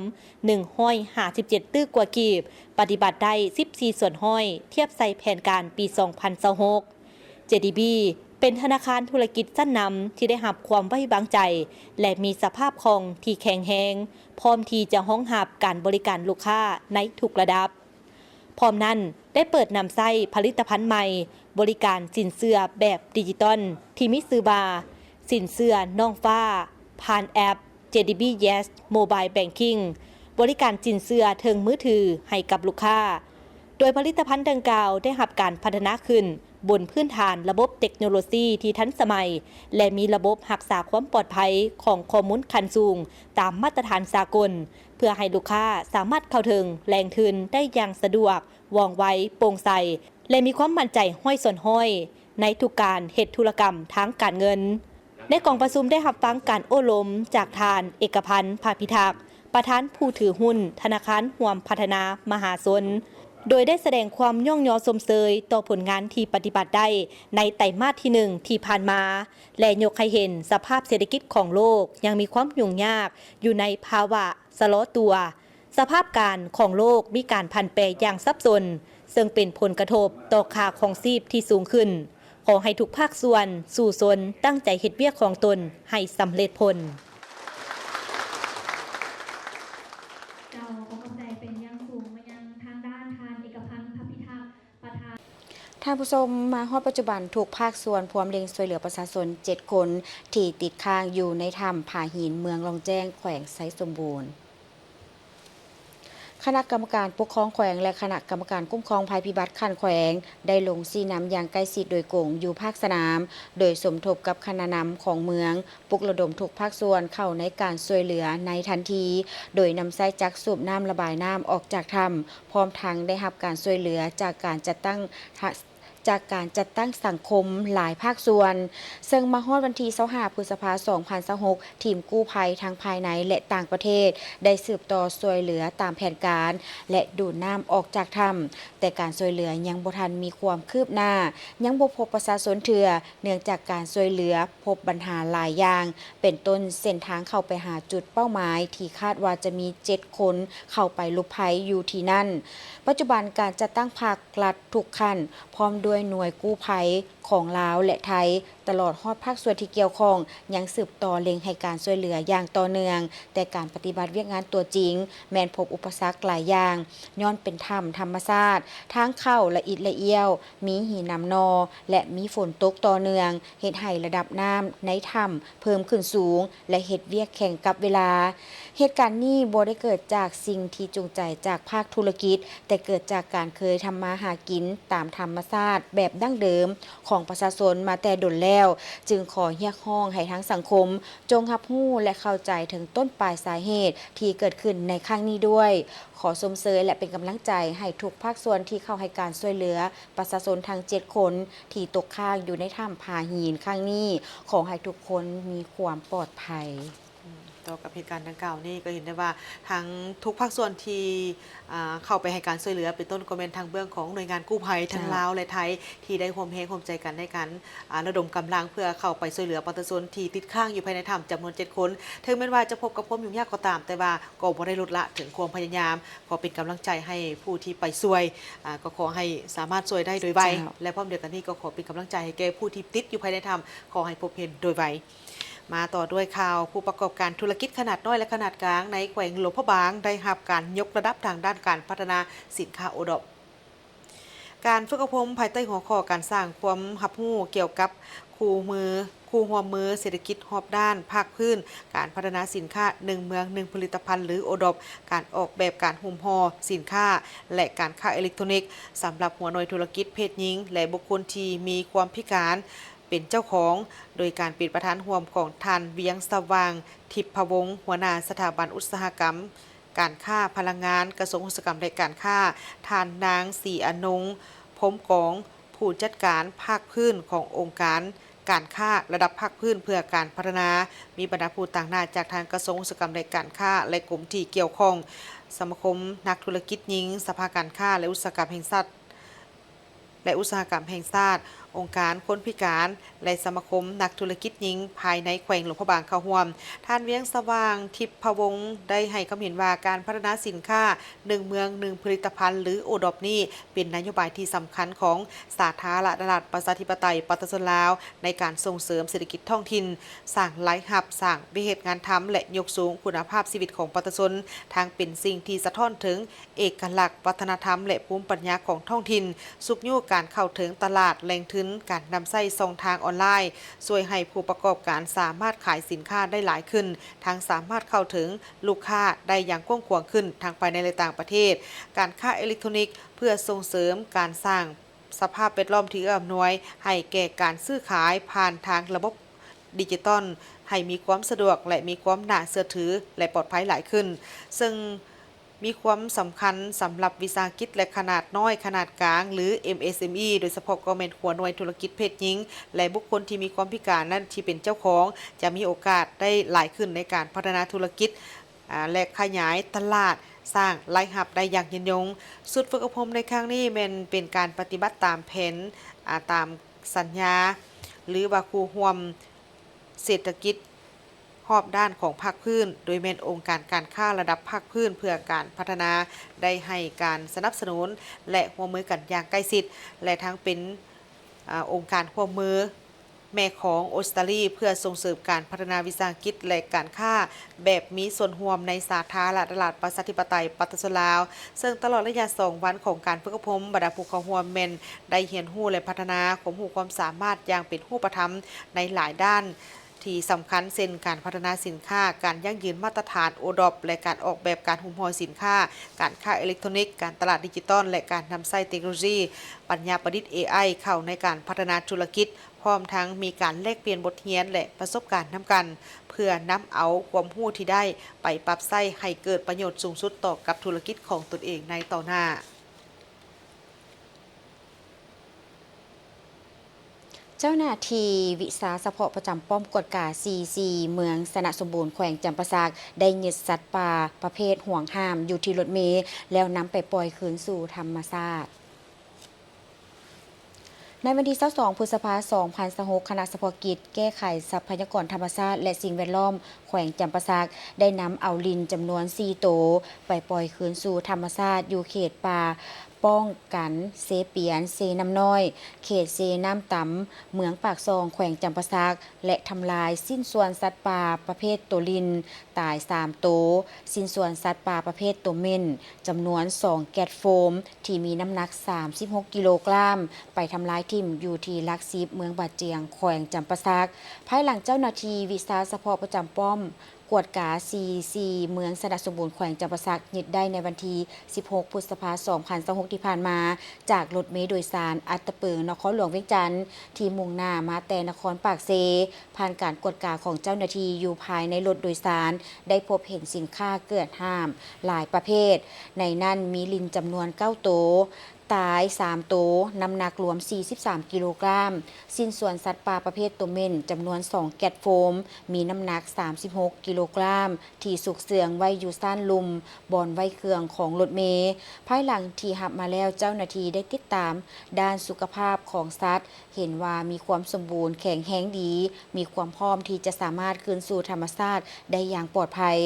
157ตื้อกว่ากีบปฏิบัติได้ 14 ส่วนห้อยเทียบใส่แผนการปี 2026 JDB เป็นธนาคารธุรกิจชั้นนำที่ได้รับความไว้วางใจและมีสภาพคล่องที่แข็งแรงพร้อมที่จะรองรับการบริการลูกค้าในทุกระดับพร้อมนั้นได้เปิดนำไส้ผลิตภัณฑ์ใหม่บริการสินเชื่อแบบดิจิตอลที่มีชื่อว่าสินเชื่อน้องฟ้าผ่านแอป JDB Yes Mobile Banking บริการสินเชื่อเทิงมือถือให้กับลูกค้า โดยผลิตภัณฑ์ดังกล่าวได้รับการพัฒนาขึ้นบนพื้นฐานระบบเทคโนโลยีที่ทันสมัยและมีระบบรักษาความปลอดภัยของข้อมูลขั้นสูงตามมาตรฐานสากลเพื่อให้ลูกค้าสามารถเข้าถึงแหล่งทุนได้อย่างสะดวกว่องไวโปร่งใสและมีความมั่นใจห้อยส่วนห้อยในทุกการเฮ็ดธุรกรรมทางการเงินในกองประชุมได้รับฟังการโอ้ล้มจากทานเอกพันธ์ภาพิทักษ์ประธานผู้ถือหุ้นธนาคารร่วมพัฒนามหาชนโดยได้แสดงความย่องยอสมเสยต่อผลงานที่ปฏิบัติได้ในไตรมาสที่1ที่ผ่านมาและยกให้เห็นสภาพเศรษฐกิจของโลกยังมีความยุ่งยากอยู่ในภาวะชะลอตัวสภาพการของโลกมีการผันแปรอย่างซับซ้อนซึ่งเป็นผลกระทบต่อค่าครองชีพที่สูงขึ้นขอให้ทุกภาคส่วนสู่สนตั้งใจเฮ็ดเวียกของตนให้สำเร็จผลท่านผู้ชมมาฮอดปัจจุบันถูกภาคส่วนพร้อมเร่งช่วยเหลือประชาชน7 คนที่ติดค้างอยู่ในถ้ำผาหินเมืองลองแจ้งแขวงไซสมบูรณ์คณะกรรมการปกครองแขวงและคณะกรรมการคุ้มครองภัยพิบัติขั้นแขวงได้ลงสีน้ำอย่างใกล้ชิดโดยกงอยู่ภาคสนามโดยสมทบกับคณะนำของเมืองปลุกระดมทุกภาคส่วนเข้าในการช่วยเหลือในทันทีโดยนำไส้จักสูบน้ำระบายน้ำออกจากถ้ำพร้อมทั้งได้รับการช่วยเหลือจากการจัดตั้งสังคมหลายภาคส่วนซึ่งมาฮอดวันที่25 พฤษภาคม 2026 ทีมกู้ภัยทั้งภายในและต่างประเทศได้สืบต่อช่วยเหลือตามแผนการและดูดน้ำออกจากถ้ำแต่การช่วยเหลือยังบ่ทันมีความคืบหน้ายังบ่พบประชาชนเถื่อเนื่องจากการช่วยเหลือพบปัญหาหลายอย่างเป็นต้นเส้นทางเข้าไปหาจุดเป้าหมายที่คาดว่าจะมี7 คนเข้าไปลุกภัยอยู่ที่นั่นปัจจุบันการจัดตั้งภาครัฐทุกขั้นพร้อมด้วยหน่วยกู้ภัยของลาวและไทยตลอดฮอดภาคส่วนที่เกี่ยวข้องยังสืบต่อเล็งให้การช่วยเหลืออย่างต่อเนื่องแต่การปฏิบัติเวียกงานตัวจริงแม้นพบอุปสรรคหลายอย่างย้อนเป็นถ้ำธรรมชาติทางเข้าละอิดละเอี้ยวมีหินน้ำนอและมีฝนตกต่อเนื่องเฮ็ดให้ระดับน้ำในถ้ำเพิ่มขึ้นสูงและเฮ็ดเวียกแข่งกับเวลาเหตุการณ์นี้บ่ได้เกิดจากสิ่งที่จูงใจจากภาคธุรกิจแต่เกิดจากการเคยทำมาหากินตามธรรมชาติแบบดั้งเดิมของประชาชนมาแต่ดนแล้วจึงขอเรียกร้องให้ทั้งสังคมจงรับรู้และเข้าใจถึงต้นปลายสาเหตุที่เกิดขึ้นในครั้งนี้ด้วยขอชมเชยและเป็นกำลังใจให้ทุกภาคส่วนที่เข้าให้การช่วยเหลือประชาชนทั้ง7 คนที่ตกค้างอยู่ในถ้ำผาหินครั้งนี้ขอให้ทุกคนมีความปลอดภัยต่อกับเหตุการณ์ดังกล่าวนี้ก็เห็นได้ว่าทั้งทุกภาคส่วนที่เข้าไปให้การช่วยเหลือเป็นต้นคอมเมนต์ทางเบื้องของหน่วยงานกู้ภัยทั้งลาวและไทยที่ได้ร่วมแรงร่วมใจกันในการระดมกำลังเพื่อเข้าไปช่วยเหลือประชาชนที่ติดค้างอยู่ภายในถ้ำจำนวน7 คนถึงแม้ว่าจะพบกับความยุ่งยากก็ตามแต่ว่าก็บ่ได้ลดละถึงความพยายามขอเป็นกำลังใจให้ผู้ที่ไปช่วยก็ขอให้สามารถช่วยได้โดยไวและพร้อมเดียวกันนี้ก็ขอเป็นกำลังใจให้แก่ผู้ที่ติดอยู่ภายในถ้ำขอให้พบเห็นโดยไวมาต่อด้วยข่าวผู้ประกอบการธุรกิจขนาดน้อยและขนาดกลางในแขวงหลวงพระบางได้รับการยกระดับทางด้านการพัฒนาสินค้าโอท็อปการฝึกอบรมภายใต้หัวข้อการสร้างความรับรู้เกี่ยวกับคู่หัวมือเศรษฐกิจรอบด้านภาคพื้นการพัฒนาสินค้า1 เมือง 1 ผลิตภัณฑ์หรือโอท็อปการออกแบบการหุ้มห่อสินค้าและการค้าอิเล็กทรอนิกส์สำหรับหัวหน่วยธุรกิจเพศหญิงและบุคคลที่มีความพิการเป็นเจ้าของโดยการเป็นประธานร่วมของท่านเวียงสว่างทิพวงศ์หัวหน้าสถาบันอุตสาหกรรมการค้าพลังงานกระทรวงอุตสาหกรรมและการค้าท่านนางศรีอนงพรหมกองผู้จัดการภาคพื้นขององค์การการค้าระดับภาคพื้นเพื่อการพัฒนามีบรรดาผู้ต่างหน้าจากทางกระทรวงอุตสาหกรรมและการค้าและกลุ่มที่เกี่ยวข้องสมาคมนักธุรกิจหญิงสภาการค้าและอุตสาหกรรมแห่งชาติองค์การคนพิการและสมาคมนักธุรกิจหญิงภายในแขวงหลวงพระบางเข้าร่วมท่านเวียงสว่างทิพวงศ์ได้ให้ความเห็นว่าการพัฒนาสินค้า1 เมือง 1 ผลิตภัณฑ์หรือโอท็อปนี้เป็นนโยบายที่สำคัญของสาธารณรัฐประชาธิปไตยประชาชนลาวในการส่งเสริมเศรษฐกิจท้องถิ่นสร้างรายรับสร้างวิเหตุงานทำและยกสูงคุณภาพชีวิตของประชาชนทางเป็นสิ่งที่สะท้อนถึงเอกลักษณ์วัฒนธรรมและภูมิปัญญาของท้องถิ่นสุขยุการเข้าถึงตลาดแหล่งทุน นการนำใส่ช่องทางออนไลน์ช่วยให้ผู้ประกอบการสามารถขายสินค้าได้หลายขึ้นทั้งสามารถเข้าถึงลูกค้าได้อย่างกว้างขวางขึ้นทั้งภายในและต่างประเทศการค้าอิเล็กทรอนิกส์เพื่อส่งเสริมการสร้างสภาพแวดล้อมที่เอื้ออำนวยให้แก่การซื้อขายผ่านทางระบบดิจิตอลให้มีความสะดวกและมีความน่าเชื่อถือและปลอดภัยหลายขึ้นซึ่งมีความสำคัญสำหรับวิสาหกิจและขนาดน้อยขนาดกลางหรือ MSME โดยเฉพาะก็เป็นหัวหน่วยธุรกิจเพศหญิงและบุคคลที่มีความพิการนั้นที่เป็นเจ้าของจะมีโอกาสได้หลายขึ้นในการพัฒนาธุรกิจและขยายตลาดสร้างรายรับได้อย่างยืนยงสุดฝึกอบรมในครั้งนี้เป็นการปฏิบัติตามแผนตามสัญญาหรือว่าคู่ร่วมเศรษฐกิจรอบด้านของภาคพื้นโดยเป็นองค์การการค้าระดับภาคพื้นเพื่อการพัฒนาได้ให้การสนับสนุนและร่วมมือกันอย่างใกล้ชิดและทั้งเป็นองค์การร่วมมือแม่ของออสเตรเลียเพื่อส่งเสริมการพัฒนาวิสาหกิจและการค้าแบบมีส่วนร่วมในสาธารณตลาดประชาธิปไตยปฏิรูปลาวซึ่งตลอดระยะ2 วันของการฝึกอบรมบรรดาผู้เข้าร่วมได้เรียนรู้และพัฒนาความสามารถอย่างเป็นรูปธรรมในหลายด้านที่สำคัญเช่นการพัฒนาสินค้าการยั่งยืนมาตรฐานโอดอปและการออกแบบการหุ้มห่อสินค้าการค้าอิเล็กทรอนิกส์การตลาดดิจิตอลและการนำใช้เทคโนโลยีปัญญาประดิษฐ์ AI เข้าในการพัฒนาธุรกิจพร้อมทั้งมีการแลกเปลี่ยนบทเรียนและประสบการณ์นำกันเพื่อนำเอาความรู้ที่ได้ไปปรับใช้ให้เกิดประโยชน์สูงสุดต่อกับธุรกิจของตนเองในต่อหน้าเจ้าหน้าที่วิสาเฉพาะประจำป้อมกวดกา CC เมืองสนะสมบูรณ์แขวงจำปาสักได้ยึดสัตว์ป่าประเภทห่วงห้ามอยู่ที่รถเมล์แล้วนำไปปล่อยคืนสู่ธรรมชาติในวันที่22 พฤษภาคม 2026 คณะเฉพาะกิจแก้ไขทรัพยากรธรรมชาติและสิ่งแวดล้อมแขวงจำปาสักได้นำเอาลิงจำนวน 4 โตวไปปล่อยคืนสู่ธรรมชาติอยู่เขตป่าป้องกันเซเปียนเซน้ำน้อยเขตเซน้ำต่ำเมืองปากซองแขวงจำปาสักและทำลายสิ้นส่วนสัตว์ป่าประเภทตัวลินตาย3 โตวสิ้นส่วนสัตว์ป่าประเภทตัวเม่นจำนวน2 แกตโฟมที่มีน้ำหนัก36 กิโลกรัมไปทำลายทิ่มอยู่ที่ลักซิบเมืองบาดเจียงแขวงจำปาสักภายหลังเจ้าหน้าที่วิสาเฉพาะประจำป้อมกวดกา CC เมืองสนะสมบูรณ์แขวงจำปาสักยึดได้ในวันที่16 พฤษภาคม 2026 ที่ผ่านมาจากรถเมล์โดยสารอัตตปือนครหลวงเวียงจันทน์ที่มุ่งหน้ามาแต่นครปากเซผ่านการกวดกาของเจ้าหน้าที่อยู่ภายในรถโดยสารได้พบเห็นสินค้าเกิดห้ามหลายประเภทในนั้นมีลิงจำนวน9 โตวตาย3 โตวน้ำหนักรวม43 กิโลกรัมสิ้นส่วนสัตว์ป่าประเภทตัวเม่นจำนวน2 แกตโฟมมีน้ำหนัก36 กิโลกรัมที่สุกเสืองไว้อยู่ซ่านลุมบอนไว้เครื่องของรถเมล์ภายหลังที่หับมาแล้วเจ้าหน้าที่ได้ติดตามด้านสุขภาพของสัตว์เห็นว่ามีความสมบูรณ์แข็งแรงดีมีความพร้อมที่จะสามารถคืนสู่ธรรมชาติได้อย่างปลอดภัย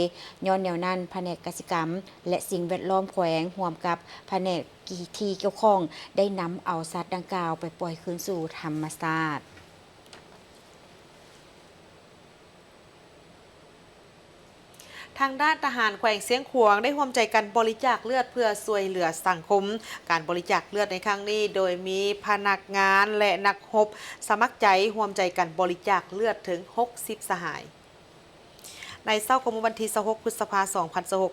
ย้อนแนวนั้นแผนกกสิกรรมและสิ่งแวดล้อมแขวงร่วมกับแผนกที่เกี่ยวข้องได้นำเอาสัตว์ดังกล่าวไปปล่อยคืนสู่ธรรมชาติทางด้านทหารแขวงเสียงขวางได้ร่วมใจกันบริจาคเลือดเพื่อช่วยเหลือสังคมการบริจาคเลือดในครั้งนี้โดยมีพนักงานและนักรบสมัครใจร่วมใจกันบริจาคเลือดถึง60สหายในเช้าของวันที่26 พฤษภาคม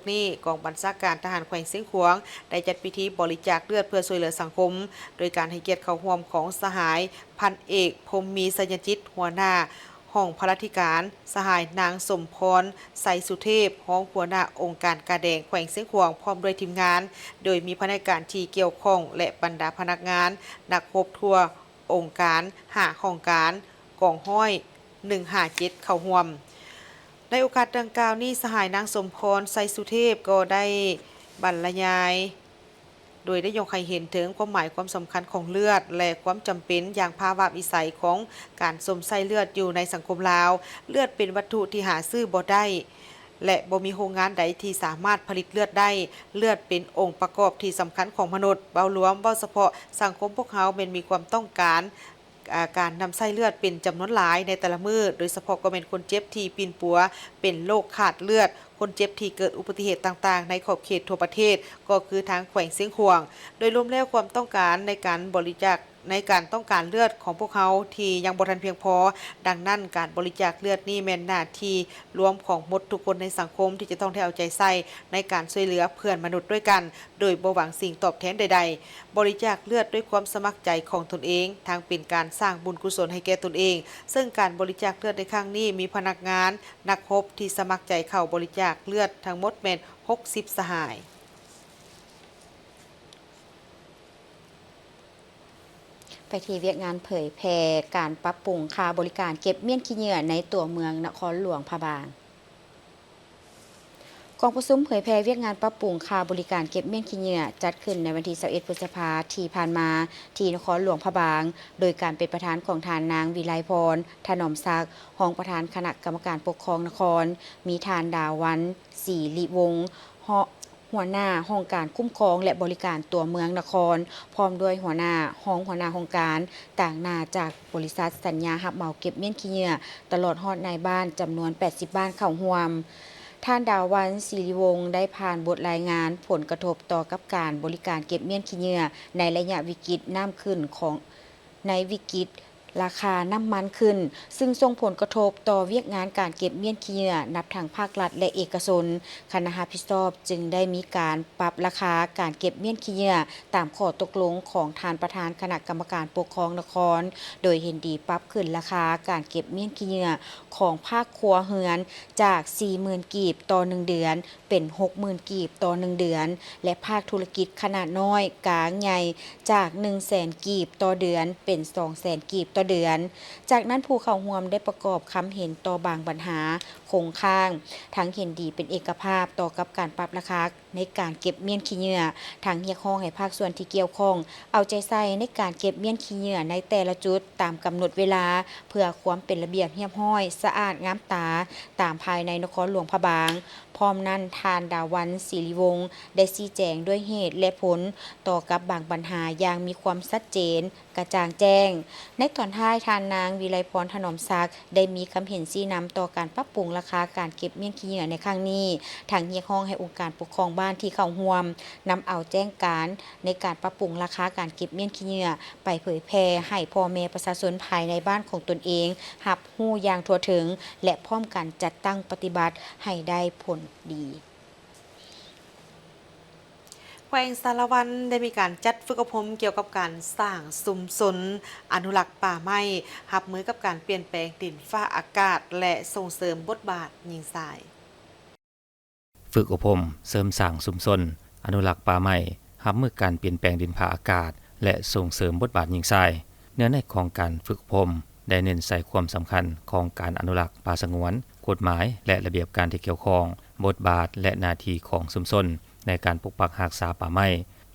2026 นี้กองบัญชาการทหารแขวงเสียงขวางได้จัดพิธีบริจาคเลือดเพื่อช่วยเหลือสังคมโดยการให้เกียรติเข้าร่วมของสหายพันเอกพรหมมีสัญญจิตหัวหน้าห้องพลธิการสหายนางสมพรไสสุเทพห้องหัวหน้าองค์การกาแดงแขวงเสียงขวางพร้อมด้วยทีมงานโดยมีพนักงานที่เกี่ยวข้องและบรรดาพนักงานนักรบทั่วองค์การ5ของการกองห้อย157เข้าร่วมในโอกาสดังกล่าวนี้สหายนางสมพรไสสุเทพก็ได้บรรยายโดยได้ยกให้เห็นถึงความหมายความสำคัญของเลือดและความจำเป็นอย่างภาวะวิสัยของการสมใส่เลือดอยู่ในสังคมลาวเลือดเป็นวัตถุที่หาซื้อบ่ได้และบ่มีโรงงานใดที่สามารถผลิตเลือดได้เลือดเป็นองค์ประกอบที่สำคัญของมนุษย์เบารวมเบาเฉพาะสังคมพวกเขาเป็นมีความต้องการการนำไส้เลือดเป็นจำนวนหลายในแต่ละมือโดยเฉพาะก็เป็นคนเจ็บที่ปีนปัวเป็นโรคขาดเลือด คนเจ็บที่เกิดอุบัติเหตุต่างๆในขอบเขตทั่วประเทศก็คือทางแขวงเสียงขวางโดยรวมแล้วความต้องการในการบริจาคในการต้องการเลือดของพวกเขาที่ยังบ่ทันเพียงพอดังนั้นการบริจาคเลือดนี่แม่นหน้าที่รวมของหมดทุกคนในสังคมที่จะต้องได้เอาใจใส่ในการช่วยเหลือเพื่อนมนุษย์ด้วยกันโดยบ่หวังสิ่งตอบแทนใดๆบริจาคเลือดด้วยความสมัครใจของตนเองทางเป็นการสร้างบุญกุศลให้แก่ตนเองซึ่งการบริจาคเลือดในครั้งนี้มีพนักงานนักรบที่สมัครใจเข้าบริจาคเลือดทั้งหมดแม่น60 สหายไปที่เวียกงานเผยแพร่การปรับปรุงค่าบริการเก็บเมี่ยนขี้เหงื่อในตัวเมืองนครหลวงพะบางกองประชุมเผยแพร่เวียกงานปรับปรุงค่าบริการเก็บเมี่ยนขี้เหงื่อจัดขึ้นในวันที่21 พฤษภาคมที่ผ่านมาที่นครหลวงพะบางโดยการเป็นประธานของทานนางวิไลพรถนอมศักดิ์รองประธานคณะกรรมการปกครองนครมีทานดาวันศรีลิวงศ์หัวหน้าห้องการคุ้มครองและบริการตัวเมืองนครพร้อมด้วยหัวหน้าห้องการต่างหน้าจากบริษัทสัญญาหับเหมาเก็บเมี่ยนขี้เหงื่อตลอดฮอดในบ้านจำนวน80บ้านเข้าร่วมท่านดาวันศิริวงศ์ได้ผ่านบทรายงานผลกระทบต่อกับการบริการเก็บเมี่ยนขี้เหงื่อในระยะวิกฤตน้ำขึ้นของในวิกฤตราคาน้ำมันขึ้นซึ่งส่งผลกระทบต่อเวียกงานการเก็บเมี่ยนขี้เหงื่อนับทั้งภาครัฐและเอกชนคณะรับผิดชอบจึงได้มีการปรับราคาการเก็บเมี่ยนขี้เหงื่อตามข้อตกลงของท่านประธานคณะกรรมการปกครองนครโดยเห็นดีปรับขึ้นราคาการเก็บเมี่ยนขี้เหงื่อของภาคครัวเรือนจาก 40,000 กีบต่อ1เดือนเป็น 60,000 กีบต่อ1เดือนและภาคธุรกิจขนาดน้อยกลางใหญ่จาก 100,000 กีบต่อเดือนเป็น 200,000 กีบต่อเดือนจากนั้นผู้เข้าร่วมได้ประกอบคำเห็นต่อบางปัญหาคงค้างทั้งเห็นดีเป็นเอกภาพต่อกับการปรับราคาในการเก็บเมี่ยนขี้เหงื่อทั้งเรียกร้องให้ภาคส่วนที่เกี่ยวข้องเอาใจใส่ในการเก็บเมี่ยนขี้เหงื่อในแต่ละจุดตามกำหนดเวลาเพื่อความเป็นระเบียบเรียบร้อยสะอาดงามตาตามภายในนครหลวงพะบางพร้อมนั้นทานดาวันศิริวงศ์ได้ชี้แจงด้วยเหตุและผลต่อกับบางปัญหาอย่างมีความชัดเจนกระจ่างแจ้งในตอนท้ายทานนางวิไลพรถนอมศักดิ์ได้มีคำเห็นชี้นำต่อการปรับปรุงราคาการเก็บเมี่ยนขี้เหงื่อในครั้งนี้ทางเรียกร้องให้องค์การปกครองบ้านที่เข้าร่วมนำเอาแจ้งการในการปรับปรุงราคาการเก็บเมี่ยนขี้เหงื่อไปเผยแพร่ให้พ่อแม่ประชาชนภายในบ้านของตนเองรับรู้อย่างทั่วถึงและพร้อมกันจัดตั้งปฏิบัติให้ได้ผลดีแขวงสารวันได้มีการจัดฝึกอบรมเกี่ยวกับการสร้างชุมชนอนุรักษ์ป่าไม้รับมือกับการเปลี่ยนแปลงดินฟ้าอากาศและส่งเสริมบทบาทหญิงชายฝึกอบรมเสริมสร้างชุมชนอนุรักษ์ป่าไม้รับมือการเปลี่ยนแปลงดินฟ้าอากาศและส่งเสริมบทบาทหญิงชายเนื้อในของการฝึกอบรมได้เน้นใส่ความสำคัญของการอนุรักษ์ป่าสงวนกฎหมายและระเบียบการที่เกี่ยวข้องบทบาทและหน้าที่ของชุมชนในการปกปักรักษาป่าไม้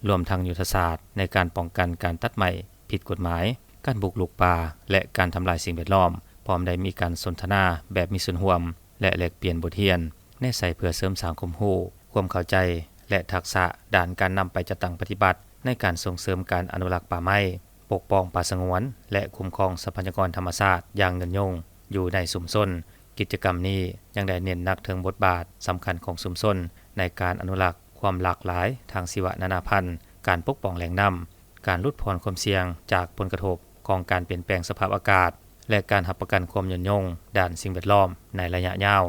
รวมทั้งยุทธศาสตร์ในการป้องกันการตัดไม้ผิดกฎหมายการบุกรุกป่าและการทำลายสิ่งแวดล้อมพร้อมได้มีการสนทนาแบบมีส่วนร่วมและแลกเปลี่ยนบทเรียนในใส่เพื่อเสริมสร้างความรู้ความเข้าใจและทักษะด้านการนำไปจัดตั้งปฏิบัติในการส่งเสริมการอนุรักษ์ป่าไม้ปกป้องป่าสงวนและคุ้มครองทรัพยากรธรรมชาติอย่างยืนยงอยู่ในชุมชนกิจกรรมนี้ยังได้เน้นหนักถึงบทบาทสำคัญของชุมชนในการอนุรักษ์ความหลากหลายทางชีวนานาพันธุ์การปกป้องแหล่งน้ำการลดพรความเสี่ยงจากผลกระทบของการเปลี่ยนแปลงสภาพอากาศและการรับประกันความยืนยงด้านสิ่งแวดล้อมในระยะยาว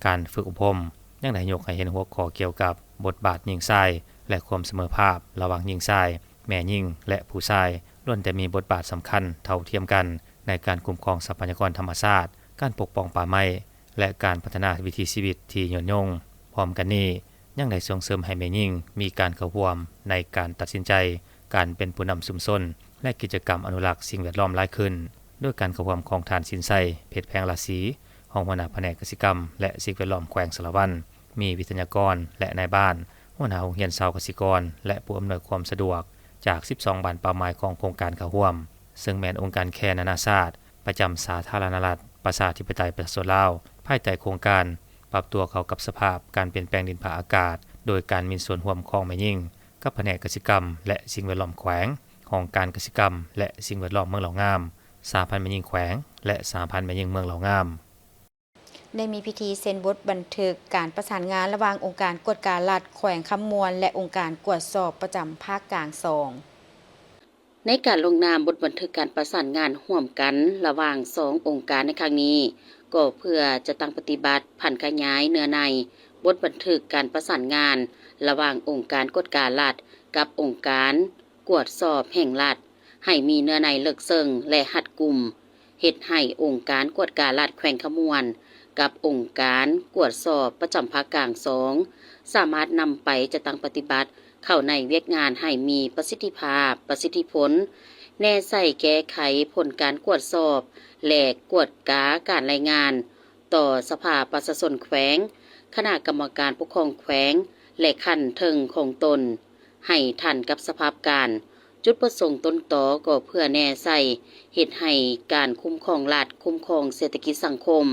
การฝึกอบรมยังได้ยกให้เห็นหัวข้อเกี่ยวกับบทบาทหญิงชายและความเสมอภาพระหว่างหญิงชายแม่หญิงและผู้ชายล้วนแต่มีบทบาทสำคัญเท่าเทียมกันในการคุ้มครองทรัพยากรธรรมชาติการปกป้องป่าไม้และการพัฒนาวิถีชีวิตที่ยืนยงพร้อมกันนี้ยังได้ส่งเสริมให้แม่หญิงมีการเข้าร่วมในการตัดสินใจการเป็นผู้นำชุมชนและกิจกรรมอนุรักษ์สิ่งแวดล้อมหลายขึ้นด้วยการเข้าร่วมของทานสินไส้เพชรแพงราศีห้องหัวหน้าแผนกกสิกรรมและสิ่งแวดล้อมแขวงสารวันมีวิทยากรและนายบ้านหัวหน้าโรงเรียนชาวกสิกรและผู้อำนวยความสะดวกจาก12บ้านป่าไม้ของโครงการเข้าร่วมซึ่งแม้นองค์การแคนานาชาติประจำสาธารณรัฐประชาธิปไตยประชาชนลาวภายใต้โครงการปรับตัวเข้ากับสภาพการเปลี่ยนแปลงดินฟ้าอากาศโดยการมีส่วนร่วมของแม่หญิงกับแผนกกสิกรรมและสิ่งแวดล้อมแขวงของการกสิกรรมและสิ่งแวดล้อมเมืองเหล่างามสหพันธ์แม่หญิงแขวงและสหพันธ์แม่หญิงเมืองเหล่างาม ได้มีพิธีเซ็นบทบันทึกการประสานงานระหว่างองค์การกวดการรัฐแขวงคำมวลและองค์การกวดสอบประจำภาคกลาง2ในการลงนามบทบันทึกการประสานงานร่วมกันระหว่าง2องค์การในครั้งนี้ก็เพื่อจะตั้งปฏิบัติผันขยายเนื้อในบทบันทึกการประสานงานระหว่างองค์การกวดการรัฐกับองค์การกวดสอบแห่งรัฐให้มีเนื้อในเลิกเซิงและหัดกลุ่มเฮ็ดให้องค์การกวดการรัฐแขวงขมวลกับองค์การกวดสอบประจำภาคกลาง2สามารถนำไปจะตั้งปฏิบัติเข้าในเวียกงานให้มีประสิทธิภาพประสิทธิผลแน่ใส่แก้ไขผลการกวดสอบและกวดกาการรายงานต่อสภาประชาชนแขวงคณะกรรมการปกครองแขวงและขั้นเทิงของตนให้ทันกับสภาพการจุดประสงค์ต้นต่อก็เพื่อแน่ใส่เฮ็ดให้การคุ้มครองรัฐคุ้มครองเศรษฐกิจสังคม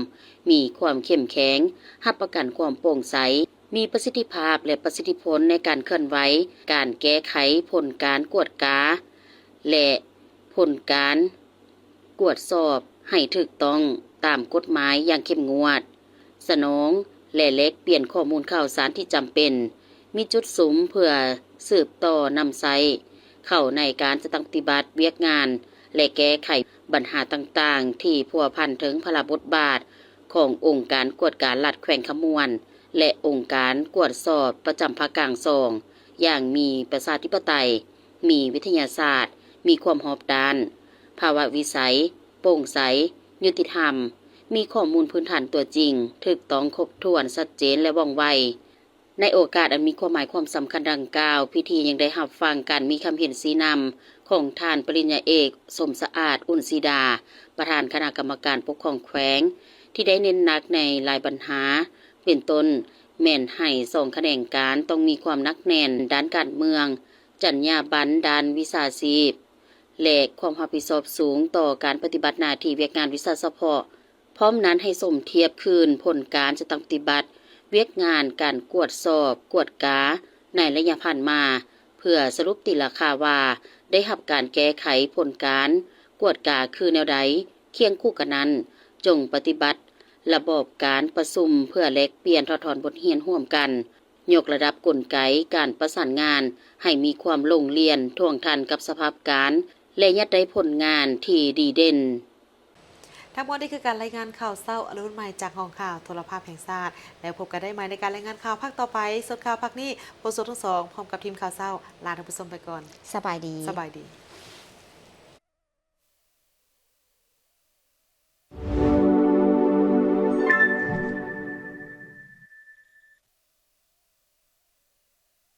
มีความเข้มแข็งรับประกันความโปร่งใสมีประสิทธิภาพและประสิทธิผลในการเคลื่อนไหวการแก้ไขผลการกวดกาและผลการกวดสอบให้ถูกต้องตามกฎหมายอย่างเข้มงวดสนองและแลกเปลี่ยนข้อมูลข่าวสารที่จำเป็นมีจุดสุมเพื่อสืบต่อนำใช้เข้าในการจะตั้งปฏิบัติเวียกงานและแก้ไขปัญหาต่างๆที่พัวพันถึงพระบทบาทขององค์การกวดการรัฐแขวงขมวลและองค์การกวดสอบประจำภาคกลางอย่างมีประชาธิปไตยมีวิทยาศาสตร์มีความรอบด้านภาวะวิสัยโปร่งใสยุติธรรมมีข้อมูลพื้นฐานตัวจริงถูกต้องครบถ้วนชัดเจนและว่องไวในโอกาสอันมีความหมายความสำคัญดังกล่าวพิธียังได้รับฟังการมีคำเห็นชี้นำของท่านปริญญาเอกสมสะอาดอุ่นศรีดาประธานคณะกรรมการปกครองแขวงที่ได้เน้นหนักในหลายปัญหาเป็นต้นแม่นให้2แขนงการต้องมีความหนักแน่นด้านการเมืองจรรยาบรรณด้านวิชาชีพและความรับผิดชอบสูงต่อการปฏิบัติหน้าที่เวียกงานวิชาเฉพาะพร้อมนั้นให้สมเทียบคืนผลการจะตั้งปฏิบัติเวียกงานการกวดสอบกวดกาในระยะผ่านมาเพื่อสรุปติราคาว่าได้รับการแก้ไขผลการกวดกาคือแนวใดเคียงคู่กันนั้นจงปฏิบัติระบบการประชุมเพื่อแลกเปลี่ยนทอดถอนบทเรียนร่วมกันยกระดับกลไกการประสานงานให้มีความลงเรียนท่วงทันกับสภาพการและยัดได้ผลงานที่ดีเด่นทั้งหมดนี้คือการรายงานข่าวเศร้าอรุณใหม่จากห้องข่าวโทรภาพแห่งชาติแล้วพบกันได้ใหม่ในการรายงานข่าวภาคต่อไปสดข่าวภาคนี้โพสต์ทั้งสองพร้อมกับทีมข่าวเศร้าลาท่านผู้ชมไปก่อนสบายดีสบายดี